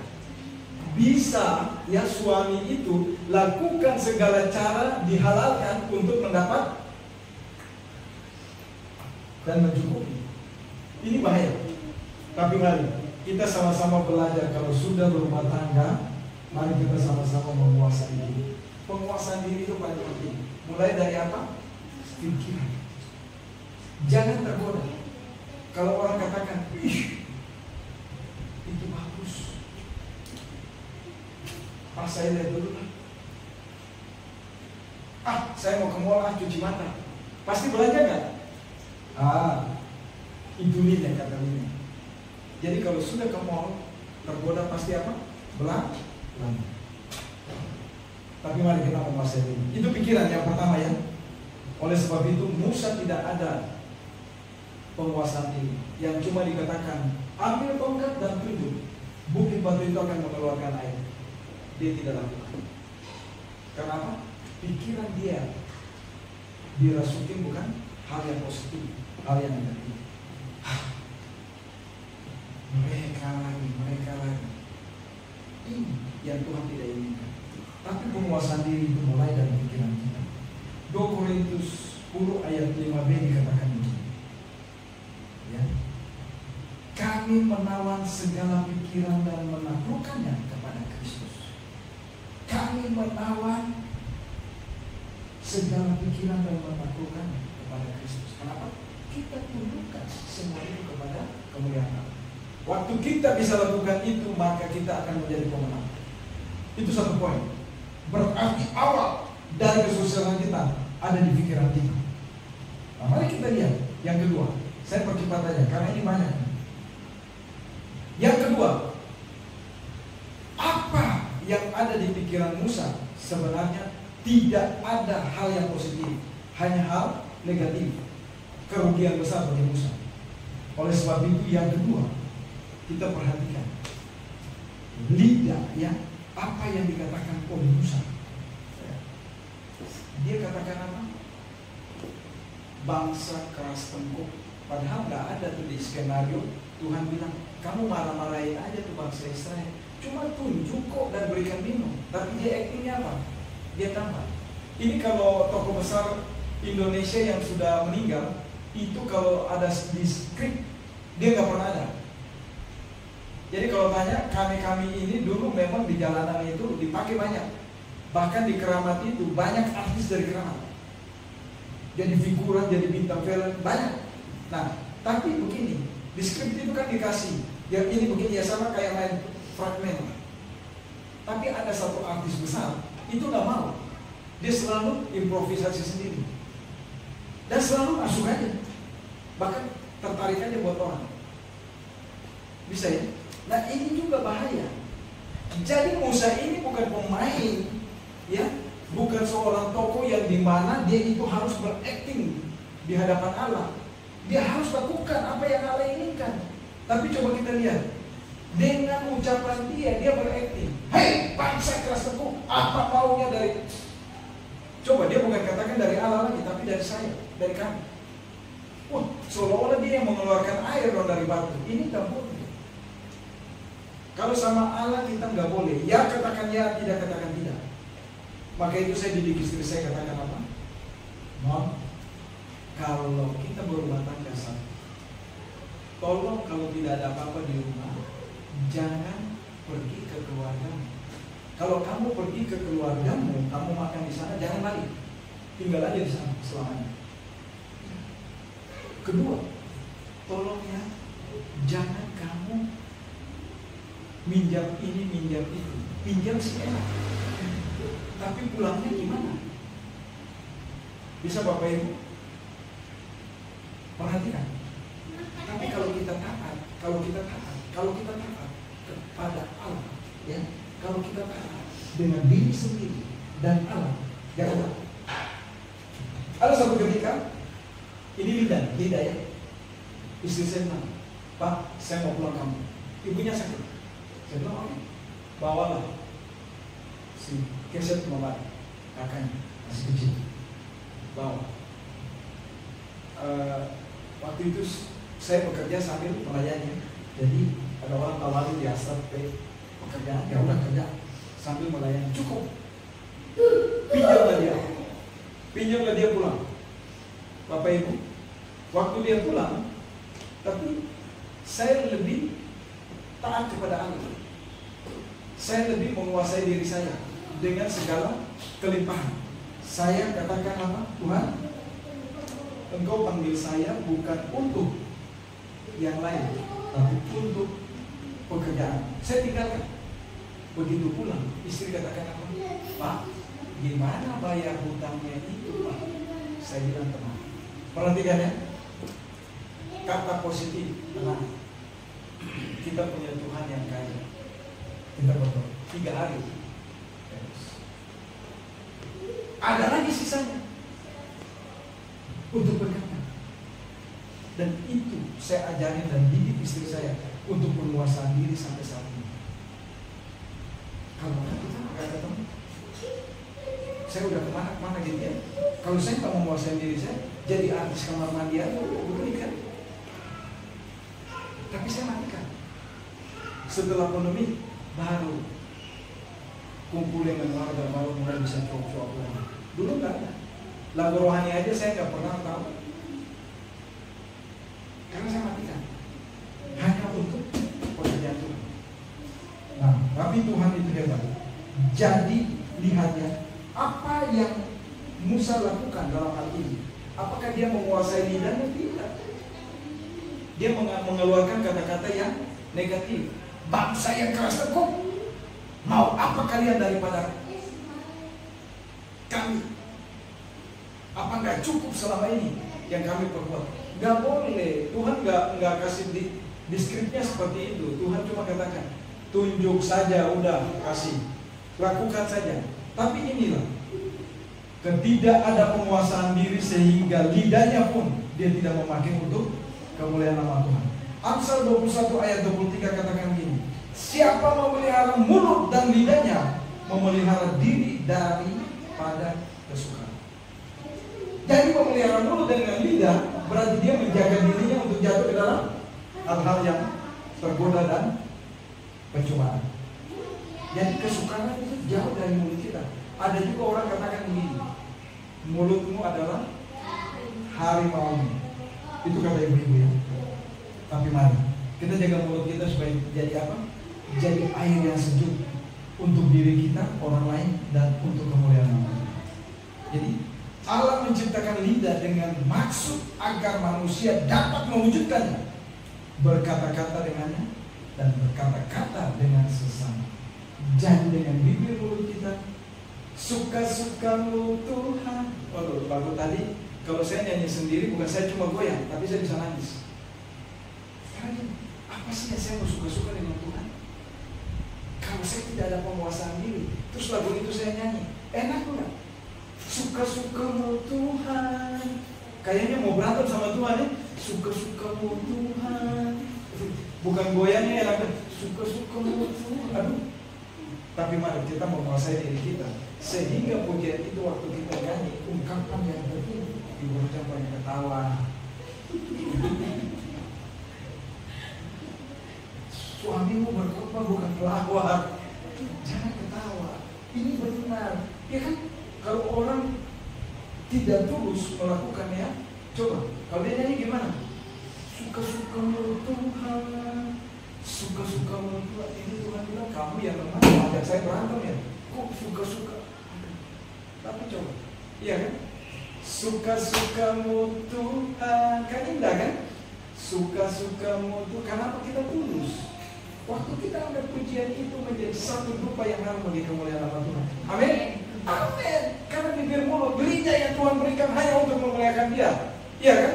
Bisa ya suami itu lakukan segala cara dihalalkan untuk mendapat dan mencukupi. Ini bahaya. Tapi mari kita sama-sama belajar. Kalau sudah berumah tangga, mari kita sama-sama menguasai diri. Penguasaan diri itu paling penting. Mulai dari apa? Pikiran. Jangan tergoda. Kalau orang katakan, ih, itu bagus, saya lihat dulu lah. Saya mau ke mall cuci mata. Pasti belanja nggak? Itu nilai kata nilai. Jadi kalau sudah ke mall, tergoda pasti apa? Belanja. Tapi mari kita menguasai ini. Itu pikiran yang pertama ya. Oleh sebab itu Musa tidak ada penguasaan ini. Yang cuma dikatakan ambil tongkat dan tunjuk, bukit batu itu akan mengeluarkan air. Dia tidak lakukan. Kenapa? Pikiran dia dirasukin bukan hal yang positif, hal yang negatif. yang Tuhan tidak inginkan. Tapi penguasaan diri itu mulai dari pikiran kita. 2 Korintus 10 ayat 5b dikatakan begini. Ya. Kami menawan segala pikiran dan menaklukkannya kepada Kristus. Kami menawan segala pikiran dan menaklukkannya kepada Kristus. Kenapa? Kita tundukkan semua itu kepada kemuliaan Allah. Waktu kita bisa lakukan itu, maka kita akan menjadi pemenang. Itu satu poin. Berarti awal dari kesuksesan kita ada di pikiran kita. Nah, mari kita lihat yang kedua. Saya percepat aja karena ini banyak. Yang kedua, apa yang ada di pikiran Musa sebenarnya tidak ada hal yang positif, hanya hal negatif, kerugian besar bagi Musa. Oleh sebab itu yang kedua, kita perhatikan lidah ya, apa yang dikatakan oleh Musa. Dia katakan apa? Bangsa keras tengkuk. Padahal nggak ada tuh di skenario. Tuhan bilang, kamu marah-marahin aja tuh bangsa Israel, cuma tunjuk kok dan berikan minum. Tapi dia actingnya apa? Dia tambah. Ini kalau tokoh besar Indonesia yang sudah meninggal, itu kalau ada di skrip, dia nggak pernah ada. Jadi kalau tanya, kami ini dulu memang di jalanan itu dipakai banyak. Bahkan di Keramat itu banyak artis dari Keramat. Jadi figuran, jadi bintang film, banyak. Nah, tapi begini, di skrip itu kan dikasih, ya ini begini ya sama kayak main fragmen. Tapi ada satu artis besar, itu nggak mau. Dia selalu improvisasi sendiri. Dan selalu masuk aja. Bahkan tertarik aja buat orang. Bisa ya? Nah ini juga bahaya. Jadi Musa ini bukan pemain, ya, bukan seorang tokoh yang dimana dia itu harus berakting di hadapan Allah. Dia harus lakukan apa yang Allah inginkan. Tapi coba kita lihat, dengan ucapan dia berakting. Hei bangsa keras tengkuk, apa maunya dari? Coba dia bukan katakan dari Allah lagi, tapi dari saya, dari kami. Wah, seolah-olah dia yang mengeluarkan air dari batu. Ini tak boleh. Kalau sama Allah kita nggak boleh. Ya katakan ya, tidak katakan tidak. Maka itu saya didik istri saya katakan apa? Mom, kalau kita berumah tangga satu, tolong kalau tidak ada apa-apa di rumah, jangan pergi ke keluargamu. Kalau kamu pergi ke keluargamu, kamu makan di sana, jangan balik. Tinggal aja di sana selamanya. Kedua, tolong ya, jangan kamu minjam ini, minjam itu. Pinjam sih enak, tapi pulangnya gimana? Bisa Bapak Ibu perhatikan. Tapi kalau kita taat kepada Allah, ya, kalau kita taat dengan diri sendiri dan Allah, jangan. Ada satu ketika, ini lidah ya, istri saya bilang, Pak, saya mau pulang kampung. Ibunya sakit. Saya bilang, oke, bawalah si keset mama kakaknya masih kecil, bawa. Waktu itu saya bekerja sambil melayani. Jadi ada orang tawarin di asrap pekerjaan, ya udah kerja sambil melayani, cukup. Pinjamlah dia pulang. Bapak Ibu, waktu dia pulang, tapi saya lebih taat kepada Allah. Saya lebih menguasai diri saya dengan segala kelimpahan. Saya katakan apa? Tuhan, Engkau panggil saya bukan untuk yang lain, tapi untuk pekerjaan. Saya tinggalkan. Begitu pulang, istri katakan apa? Pak, gimana bayar hutangnya itu, Pak? Saya bilang tenang. Perhatikan ya, kata positif, tenang. Kita punya Tuhan yang kaya. Kita berdoa 3 hari. Ada lagi sisanya untuk berkata. Dan itu saya ajarin dan didik istri saya untuk penguasaan diri sampai saat ini. Kalau kita nggak ketemu, saya udah kemana-mana gitu ya. Kalau saya nggak menguasai diri saya, jadi artis kamar mandi aja, betul kan? Tapi saya matikan. Setelah pandemi baru kumpul dengan warga malam mulai bisa cuap-cuap lagi. Dulu nggak ada. Lagu rohani aja saya nggak pernah tahu. Karena saya matikan. Hanya untuk pekerjaan Tuhan. Nah, tapi Tuhan itu hebat. Jadi lihatnya apa yang Musa lakukan dalam hal ini. Apakah dia menguasai lidahnya? Tidak. Dia mengeluarkan kata-kata yang negatif. Bangsa yang keras tekuk, mau apa kalian daripada kami? Apa nggak cukup selama ini yang kami perbuat? Nggak boleh. Tuhan nggak kasih di skripnya seperti itu. Tuhan cuma katakan, tunjuk saja, udah kasih, lakukan saja. Tapi inilah, tidak ada penguasaan diri sehingga lidahnya pun dia tidak memakai untuk kemuliaan nama Tuhan. Amsal 21 ayat 23 katakan gini, siapa memelihara mulut dan lidahnya, memelihara diri daripada kesukaan. Jadi memelihara mulut dengan lidah berarti dia menjaga dirinya untuk jatuh ke dalam hal-hal yang tergoda dan pencobaan. Jadi kesukaan itu jauh dari mulut kita. Ada juga orang katakan begini, mulutmu adalah harimau. Itu kata ibu-ibu ya. Tapi mari kita jaga mulut kita supaya jadi apa? Jadi air yang sejuk untuk diri kita, orang lain, dan untuk kemuliaan Allah. Jadi Allah menciptakan lidah dengan maksud agar manusia dapat mewujudkannya, berkata-kata dengannya dan berkata-kata dengan sesama. Jadi dengan bibir mulut kita, suka-sukamu Tuhan. Oh, lagu tadi kalau saya nyanyi sendiri bukan saya cuma goyang, tapi saya bisa nangis. Apa sih yang saya mau suka-suka dengan Tuhan? Kalau saya tidak ada penguasaan diri, terus lagu itu saya nyanyi, enak enggak? Suka-sukamu Tuhan. Kayaknya mau berantem sama Tuhan ya. Suka-sukamu Tuhan. Bukan goyangnya enak, suka-sukamu Tuhan. Aduh. Tapi mari kita menguasai diri kita, sehingga pujian itu waktu kita nyanyi, ungkapan yang penting, diucapkan banyak ketawa. Suamimu berkhotbah bukan pelawak, jangan ketawa. Ini benar, ya kan? Kalau orang tidak tulus melakukannya, coba kalau dia nyanyi gimana? Suka-sukamu Tuhan, suka-sukamu Tuhan. Ini Tuhan bilang kamu yang lemah, ajak saya berantem ya. Kok suka-suka? Tapi coba, iya kan? Suka-sukamu Tuhan, kan indah kan? Suka-sukamu Tuhan. Kenapa kita tulus? Waktu kita ambil pujian itu menjadi satu rupa yang harus bagi kemuliaan nama Tuhan. Amin. Amin. Karena bibir mulut, lidah yang Tuhan berikan hanya untuk memuliakan Dia. Iya kan?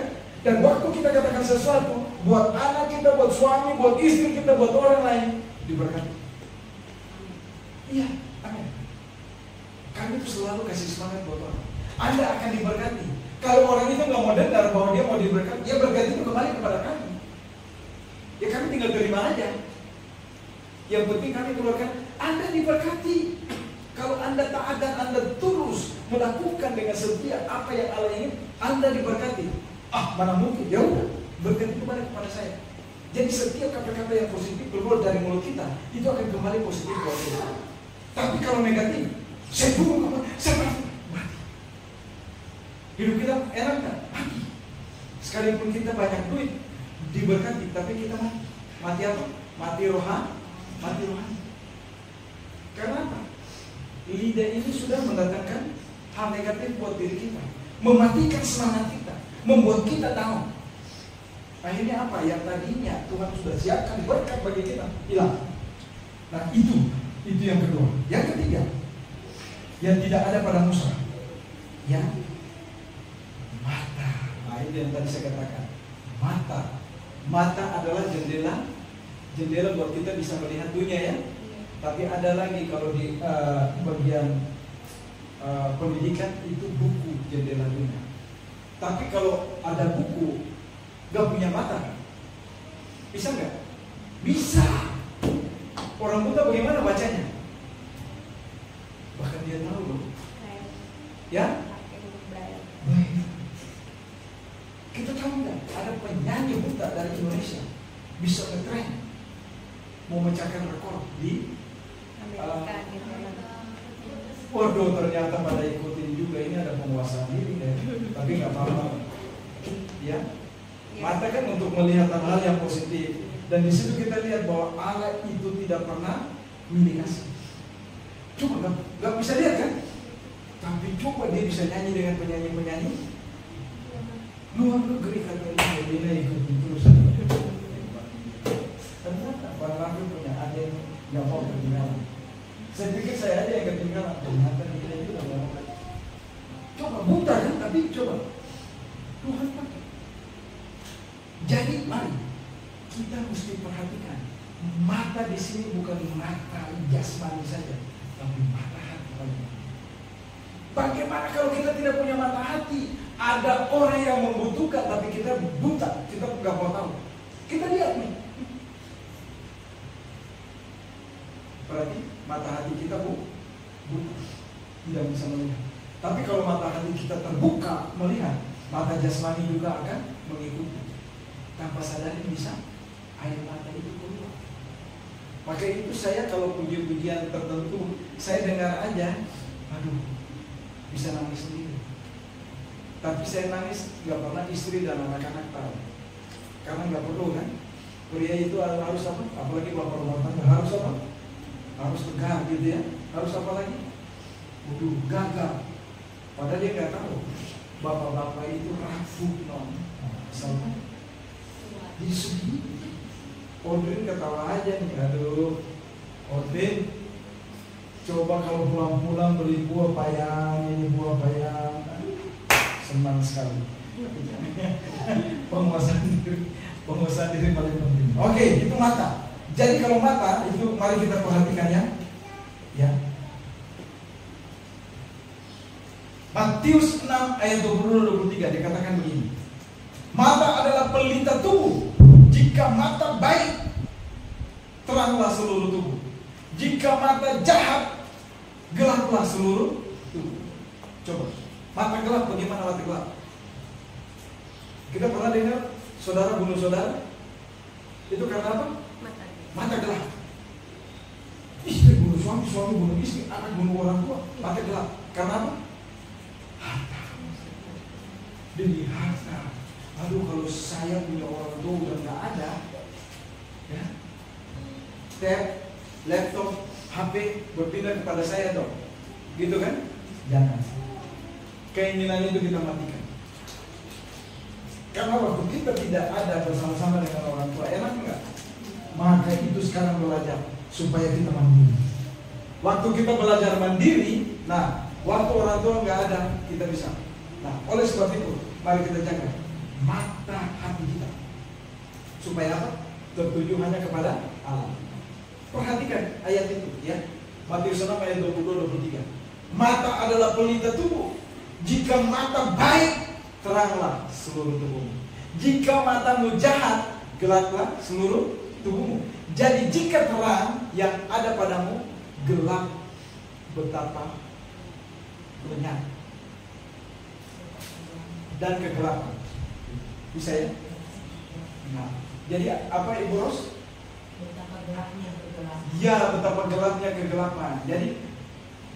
Dan waktu kita katakan sesuatu, buat anak kita, buat suami, buat istri kita, buat orang lain, diberkati. Iya, amin. Kami itu selalu kasih semangat buat orang. Anda akan diberkati. Kalau orang itu nggak mau dengar bahwa dia mau diberkati, dia berkati itu kembali kepada kami. Ya kami tinggal terima aja. Yang penting kami keluarkan, Anda diberkati. Kalau Anda taat dan Anda tulus melakukan dengan setia apa yang Allah ingin, Anda diberkati. Mana mungkin? Ya udah, berkati kembali kepada saya. Jadi setiap kata-kata yang positif keluar dari mulut kita, itu akan kembali positif buat kita. Tapi kalau negatif, saya dulu, saya mati. Hidup kita enak kan? Mati. Sekalipun kita banyak duit, diberkati, tapi kita mati. Mati apa? Mati rohani. Mati rohani. Karena apa? Lidah ini sudah mendatangkan hal negatif buat diri kita, mematikan semangat kita, membuat kita down. Akhirnya apa? Yang tadinya Tuhan sudah siapkan berkat bagi kita, hilang. Nah itu yang kedua. Yang ketiga, yang tidak ada pada Musa, ya mata. Nah itu yang tadi saya katakan, mata adalah jendela buat kita bisa melihat dunia ya. Tapi ada lagi kalau di bagian pendidikan itu buku jendela dunia. Tapi kalau ada buku gak punya mata, bisa nggak? Bisa. Orang buta bagaimana bacanya? Bahkan dia tahu loh. Ya? Baik. Kita tahu nggak? Ada penyanyi buta dari Indonesia bisa ngetrend, mau memecahkan rekor di Waduh, ternyata pada ikutin juga, ini ada penguasaan diri deh. Tapi nggak apa-apa. Ya, mata kan untuk melihat hal-hal yang positif. Dan di situ kita lihat bahwa Allah itu tidak pernah milih kasih. Coba nggak bisa lihat kan? Tapi coba dia bisa nyanyi dengan penyanyi-penyanyi luar negeri katanya dia ikutin terus. Ternyata Bang Raffi punya adik yang mau ketinggalan. Saya pikir saya aja yang ketinggalan. Ternyata dia juga nggak mau. Coba buta kan? Tapi coba Tuhan pakai. Jadi mari kita mesti perhatikan, mata di sini bukan mata jasmani saja, tapi mata hati lagi. Bagaimana kalau kita tidak punya mata hati? Ada orang yang membutuhkan, tapi kita buta, kita nggak mau tahu. Kita lihat nih, berarti mata hati kita buta, tidak bisa melihat. Tapi kalau mata hati kita terbuka melihat, mata jasmani juga akan mengikuti. Tanpa sadar bisa air mata itu keluar. Maka itu saya kalau puji-pujian tertentu, saya dengar aja, aduh, bisa nangis sendiri. Tapi saya nangis nggak pernah istri dan anak-anak tahu, karena nggak perlu kan. Pria itu harus apa? Apalagi bapak rumah tangga harus apa? Harus tegar gitu ya. Harus apa lagi? Waduh, gagah. Padahal dia nggak tahu. Bapak-bapak itu rapuh non. Sama di sini. Odin ketawa aja nih, aduh. Odin, coba kalau pulang-pulang beli buah payang, ini buah payang. Senang sekali. Penguasaan diri paling penting. Oke, itu mata. Jadi kalau mata itu mari kita perhatikan ya. Matius 6 ayat 22-23 dikatakan begini. Mata adalah pelita tubuh. Jika mata baik, teranglah seluruh tubuh. Jika mata jahat, gelaplah seluruh tubuh. Coba, mata gelap bagaimana mata gelap? Kita pernah dengar saudara bunuh saudara? Itu karena apa? Mata gelap. Istri bunuh suami, suami bunuh istri, anak bunuh orang tua. Mata gelap. Karena apa? Harta. Demi harta. Aduh, kalau saya punya orang tua udah nggak ada, ya, tab, laptop, HP berpindah kepada saya dong, gitu kan? Jangan. Keinginan itu kita matikan. Karena waktu kita tidak ada bersama-sama dengan orang tua, enak nggak? Maka itu sekarang belajar supaya kita mandiri. Waktu kita belajar mandiri, nah, waktu orang tua nggak ada, kita bisa. Nah, oleh sebab itu, mari kita jaga mata hati kita supaya apa? Tertuju hanya kepada Allah. Perhatikan ayat itu ya. Matius 6 ayat 22-23. Mata adalah pelita tubuh. Jika mata baik, teranglah seluruh tubuhmu. Jika matamu jahat, gelaplah seluruh tubuhmu. Jadi jika terang yang ada padamu gelap, betapa lenyap dan kegelapan. Bisa ya? Nah, jadi apa Ibu Ros? Betapa gelapnya kegelapan. Ya, betapa gelapnya kegelapan.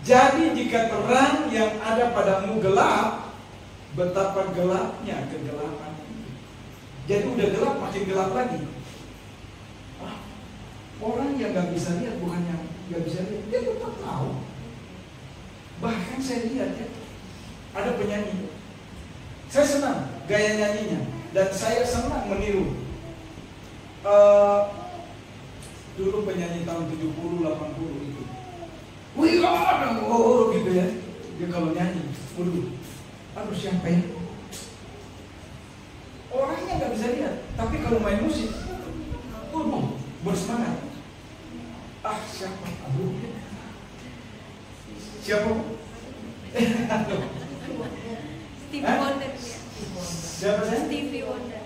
Jadi jika terang yang ada padamu gelap, betapa gelapnya kegelapan. Jadi udah gelap makin gelap lagi. Orang yang nggak bisa lihat bukan yang nggak bisa lihat, dia tetap tahu. Bahkan saya lihat ya, ada penyanyi. Saya senang gaya nyanyinya dan saya senang meniru. Dulu penyanyi tahun 70-80 itu. Wih, gitu ya. Dia kalau nyanyi, aduh siapa ya? Orangnya nggak bisa lihat, tapi kalau main musik, bersemangat. Siapa? Aduh. Siapa? Stevie Wonder. Siapa saya? Stevie Wonder.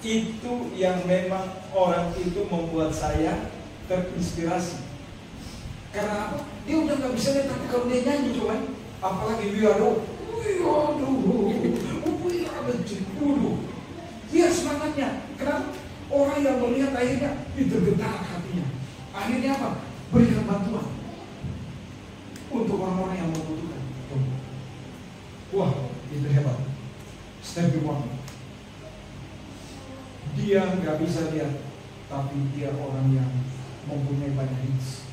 Itu yang memang orang itu membuat saya terinspirasi. Karena apa? Dia udah nggak bisa lihat, tapi kalau dia nyanyi cuman, apalagi Wiado, lihat semangatnya. Kenapa? Orang yang melihat akhirnya tergetar hatinya. Akhirnya apa? Berikan bantuan. untuk orang-orang yang membutuhkan. Wah, itu hebat. Stevie Wonder. Dia nggak bisa lihat, tapi dia orang yang mempunyai banyak hits.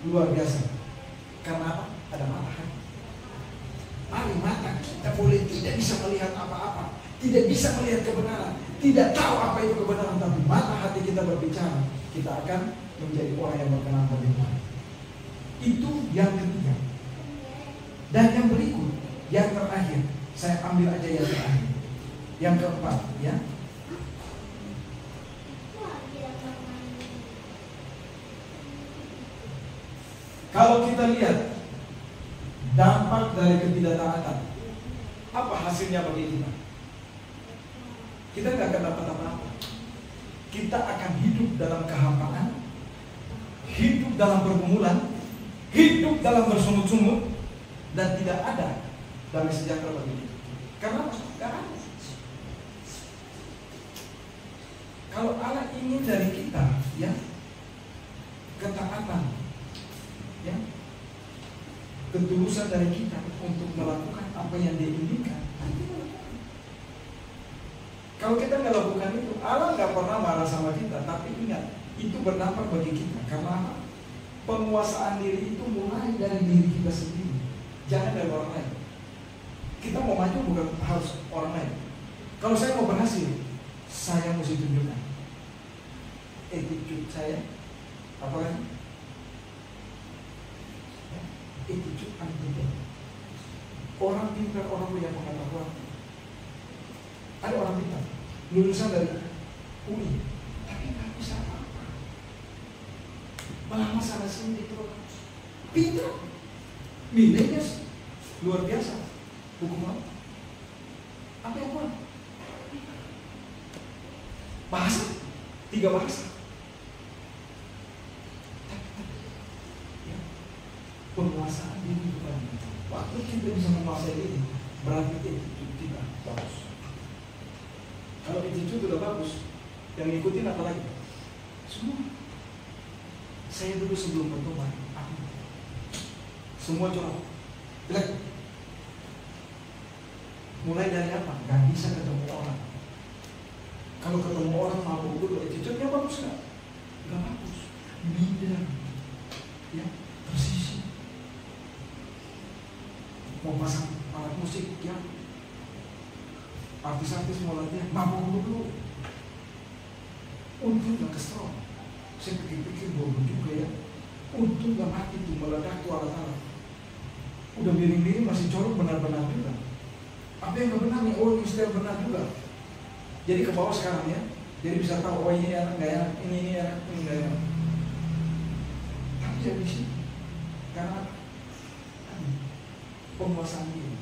Luar biasa. Karena apa? Ada mata hati. Mata kita boleh tidak bisa melihat apa-apa, tidak bisa melihat kebenaran, tidak tahu apa itu kebenaran, tapi mata hati kita berbicara, kita akan menjadi orang yang berkenan bagi Tuhan. Itu yang ketiga. Dan yang berikut, yang terakhir, saya ambil aja yang terakhir. Yang keempat, ya. Kalau kita lihat dampak dari ketidaktaatan, apa hasilnya bagi kita? Kita nggak akan dapat apa-apa. Kita akan hidup dalam kehampaan, hidup dalam pergumulan, hidup dalam bersungut-sungut, dan tidak ada damai sejahtera bagi kita. Karena nggak ada. Kalau Allah ingin dari kita, ya, ketaatan, ya, ketulusan dari kita untuk melakukan apa yang Dia inginkan. Kalau kita nggak lakukan itu, Allah nggak pernah marah sama kita. Tapi ingat, itu berdampak bagi kita. Karena penguasaan diri itu mulai dari diri kita sendiri, jangan dari orang lain. Kita mau maju bukan harus orang lain. Kalau saya mau berhasil, saya mesti tunjukkan attitude saya, apa kan? Attitude unbidden. Orang pintar, orang punya pengetahuan. Ada orang pintar, lulusan dari UI, tapi nggak bisa apa-apa. Malah masalah sini itu pintar, nilainya luar biasa. Hukum apa yang kurang? Bahasa, 3 bahasa. Penguasaan diri bukan. Waktu kita bisa menguasai diri, berarti attitude kita bagus. Kalau attitude sudah bagus, yang ngikutin apa lagi? Semua. Saya dulu sebelum bertobat, semua curang. Jelek. Mulai dari apa? Gak bisa ketemu orang. Kalau ketemu orang mabuk dulu, attitude-nya bagus gak? Gak bagus. Minder, ya, tersisi. Mau pasang alat musik, ya, artis-artis mau latihan, mabuk dulu. Untung gak kestrol. Saya pikir-pikir bodoh juga ya. Untung gak mati tuh, meledak tuh alat-alat. Udah miring-miring masih colok, benar-benar juga. Apa yang gak benar nih? Oh, istilah benar juga. Jadi ke bawah sekarang ya. Jadi bisa tahu, oh ini enak, gak enak, ini enak, ini gak enak. Tapi jadi sih, karena penguasaan diri.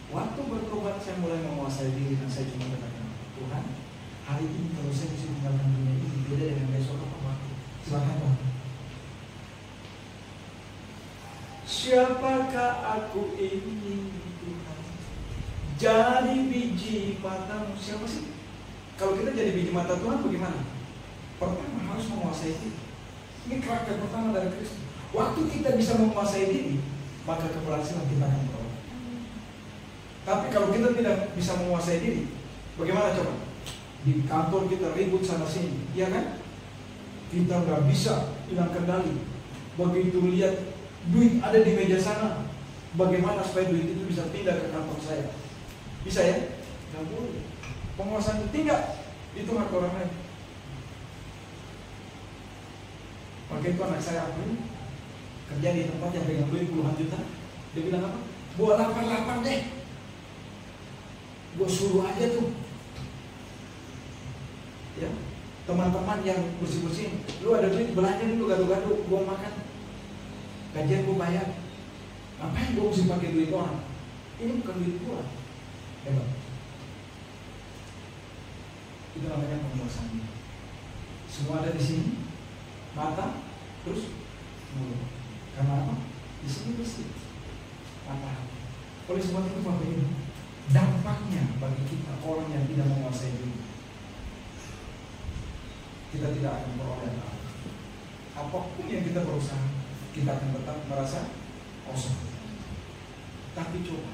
Waktu bertobat saya mulai menguasai diri dan saya cuma katakan, Tuhan, hari ini kalau saya bisa tinggalkan dunia ini beda dengan besok apa? Silakan Tuhan. Siapakah aku ini Tuhan? Jadi biji matamu. Siapa sih? Kalau kita jadi biji mata Tuhan bagaimana? Pertama harus menguasai diri. Ini karakter pertama dari Kristus. Waktu kita bisa menguasai diri, maka keberhasilan kita akan beroleh. Tapi kalau kita tidak bisa menguasai diri, bagaimana coba? Di kantor kita ribut sana sini, ya kan? Kita nggak bisa hilang kendali. Begitu lihat duit ada di meja sana, bagaimana supaya duit itu bisa pindah ke kantong saya? Bisa ya? Nggak boleh. Penguasaan tinggal itu hak orang lain. Maka itu anak saya aku kerja di tempat yang pegang duit puluhan juta. Dia bilang apa? Buat 88 deh. Gue suruh aja tuh. Ya, teman-teman yang bersih-bersih, lu ada duit belanja dulu gado-gado, gue makan. Gajian gue bayar. Ngapain gue mesti pakai duit orang? Ini bukan duit gue. Hebat. Itu namanya penguasaan diri. Semua ada di sini. Mata, terus mulut. Karena apa? Di sini bersih. Mata. Oleh sebab itu Bapak Ibu, dampaknya bagi kita orang yang tidak menguasai diri, kita tidak akan beroleh apa. Apapun yang kita berusaha, kita akan tetap merasa kosong. Tapi coba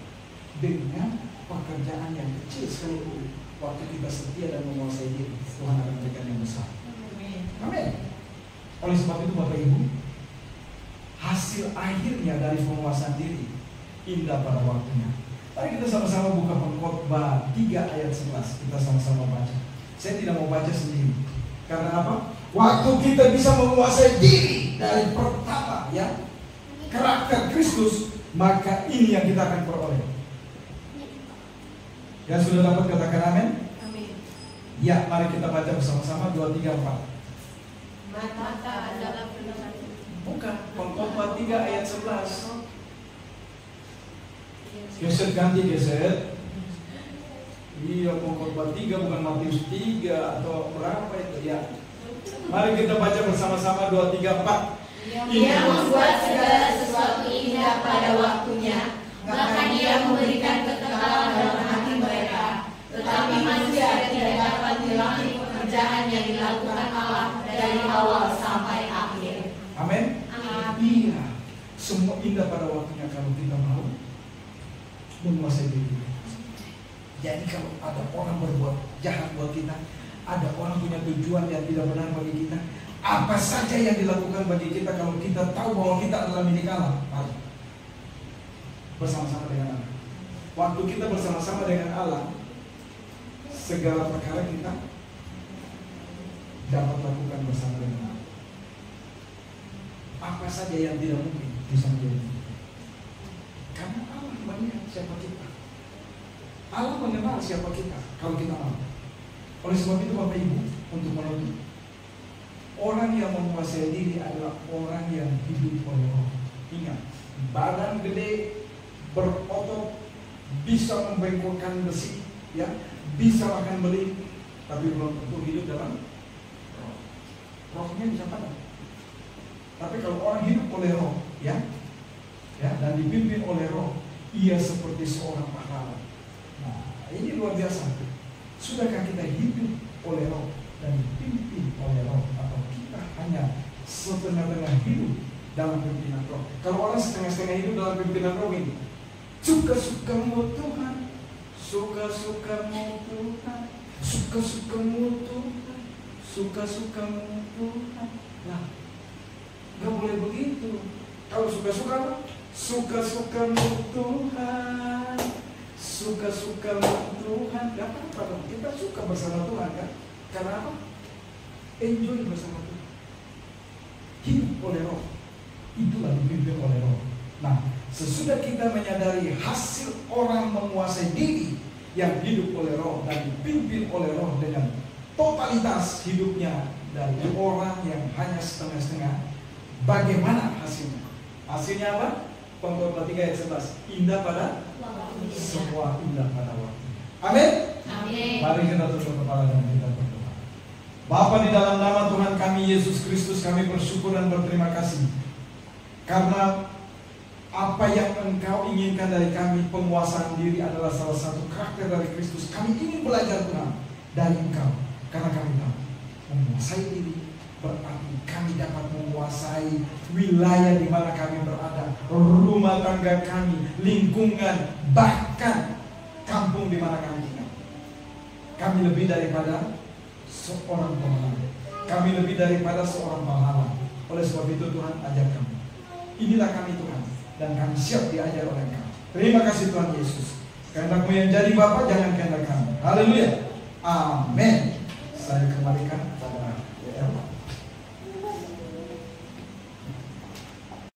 dengan pekerjaan yang kecil sekalipun, waktu kita setia dan menguasai diri, Tuhan akan berikan yang besar. Amin. Oleh sebab itu Bapak Ibu, hasil akhirnya dari penguasaan diri indah pada waktunya. Mari kita sama-sama buka Pengkhotbah 3 ayat 11. Kita sama-sama baca. Saya tidak mau baca sendiri. Karena apa? Waktu kita bisa menguasai diri dari pertama, ya, karakter Kristus, maka ini yang kita akan peroleh. Yang sudah dapat katakan amin? Amin. Ya, mari kita baca bersama-sama 2, 3, 4. Mata adalah pendengar. Bukan, Pengkhotbah 3 ayat 11. Geser ganti geser. Iya, Pengkhotbah 3 bukan Matius 3 atau berapa itu ya. Mari kita baca bersama-sama 2, 3, 4. Dia membuat segala sesuatu indah pada waktunya, maka Dia memberikan kekekalan dalam hati mereka. Tetapi manusia tidak dapat dilangi pekerjaan yang dilakukan Allah dari awal sampai akhir. Amin. Iya, semua indah pada waktunya kalau kita mau menguasai diri. Jadi kalau ada orang berbuat jahat buat kita, ada orang punya tujuan yang tidak benar bagi kita, apa saja yang dilakukan bagi kita, kalau kita tahu bahwa kita adalah milik Allah, mari bersama-sama dengan Allah. Waktu kita bersama-sama dengan Allah, segala perkara kita dapat lakukan bersama dengan Allah. Apa saja yang tidak mungkin bisa menjadi, karena Allah melihat siapa kita. Allah mengenal siapa kita kalau kita mau. Oleh sebab itu Bapak Ibu, untuk menutup, orang yang menguasai diri adalah orang yang hidup oleh Roh. Ingat, badan gede, berotot, bisa membengkokkan besi, ya, bisa makan beli, tapi belum tentu hidup dalam Roh. Rohnya bisa padam. Tapi kalau orang hidup oleh Roh, ya, dan dipimpin oleh Roh, ia seperti seorang pahlawan. Nah, ini luar biasa. Sudahkah kita hidup oleh Roh dan dipimpin oleh Roh, atau kita hanya setengah-tengah hidup dalam pimpinan Roh? Kalau orang setengah-setengah hidup dalam pimpinan Roh ini, suka-sukamu Tuhan, suka-sukamu Tuhan, suka-sukamu Tuhan, suka-sukamu Tuhan. Nah, gak boleh begitu. Kalau suka-suka, suka-sukamu Tuhan, suka-sukamu Tuhan. Gak apa-apa dong, kita suka bersama Tuhan kan. Karena apa? Enjoy bersama Tuhan. Hidup oleh Roh, itulah dipimpin oleh Roh. Nah, sesudah kita menyadari hasil orang menguasai diri yang hidup oleh Roh dan dipimpin oleh Roh dengan totalitas hidupnya dari orang yang hanya setengah-setengah, bagaimana hasilnya? Hasilnya apa? Pengkhotbah 3 ayat 11. Indah pada waktunya. Semua indah pada waktunya. Amin. Amin. Mari kita tutup kepala dan kita berdoa. Bapa, di dalam nama Tuhan kami Yesus Kristus, kami bersyukur dan berterima kasih karena apa yang Engkau inginkan dari kami, penguasaan diri adalah salah satu karakter dari Kristus. Kami ingin belajar Tuhan dari Engkau, karena kami tahu menguasai diri berarti kami dapat menguasai wilayah di mana kami berada, rumah tangga kami, lingkungan, bahkan kampung di mana kami tinggal. Kami lebih daripada seorang pemenang, kami lebih daripada seorang pahlawan. Oleh sebab itu Tuhan, ajar kami. Inilah kami Tuhan, dan kami siap diajar oleh Engkau. Terima kasih Tuhan Yesus. Kehendak-Mu yang jadi Bapa, jangan kehendak kami. Haleluya. Amin. Saya kembalikan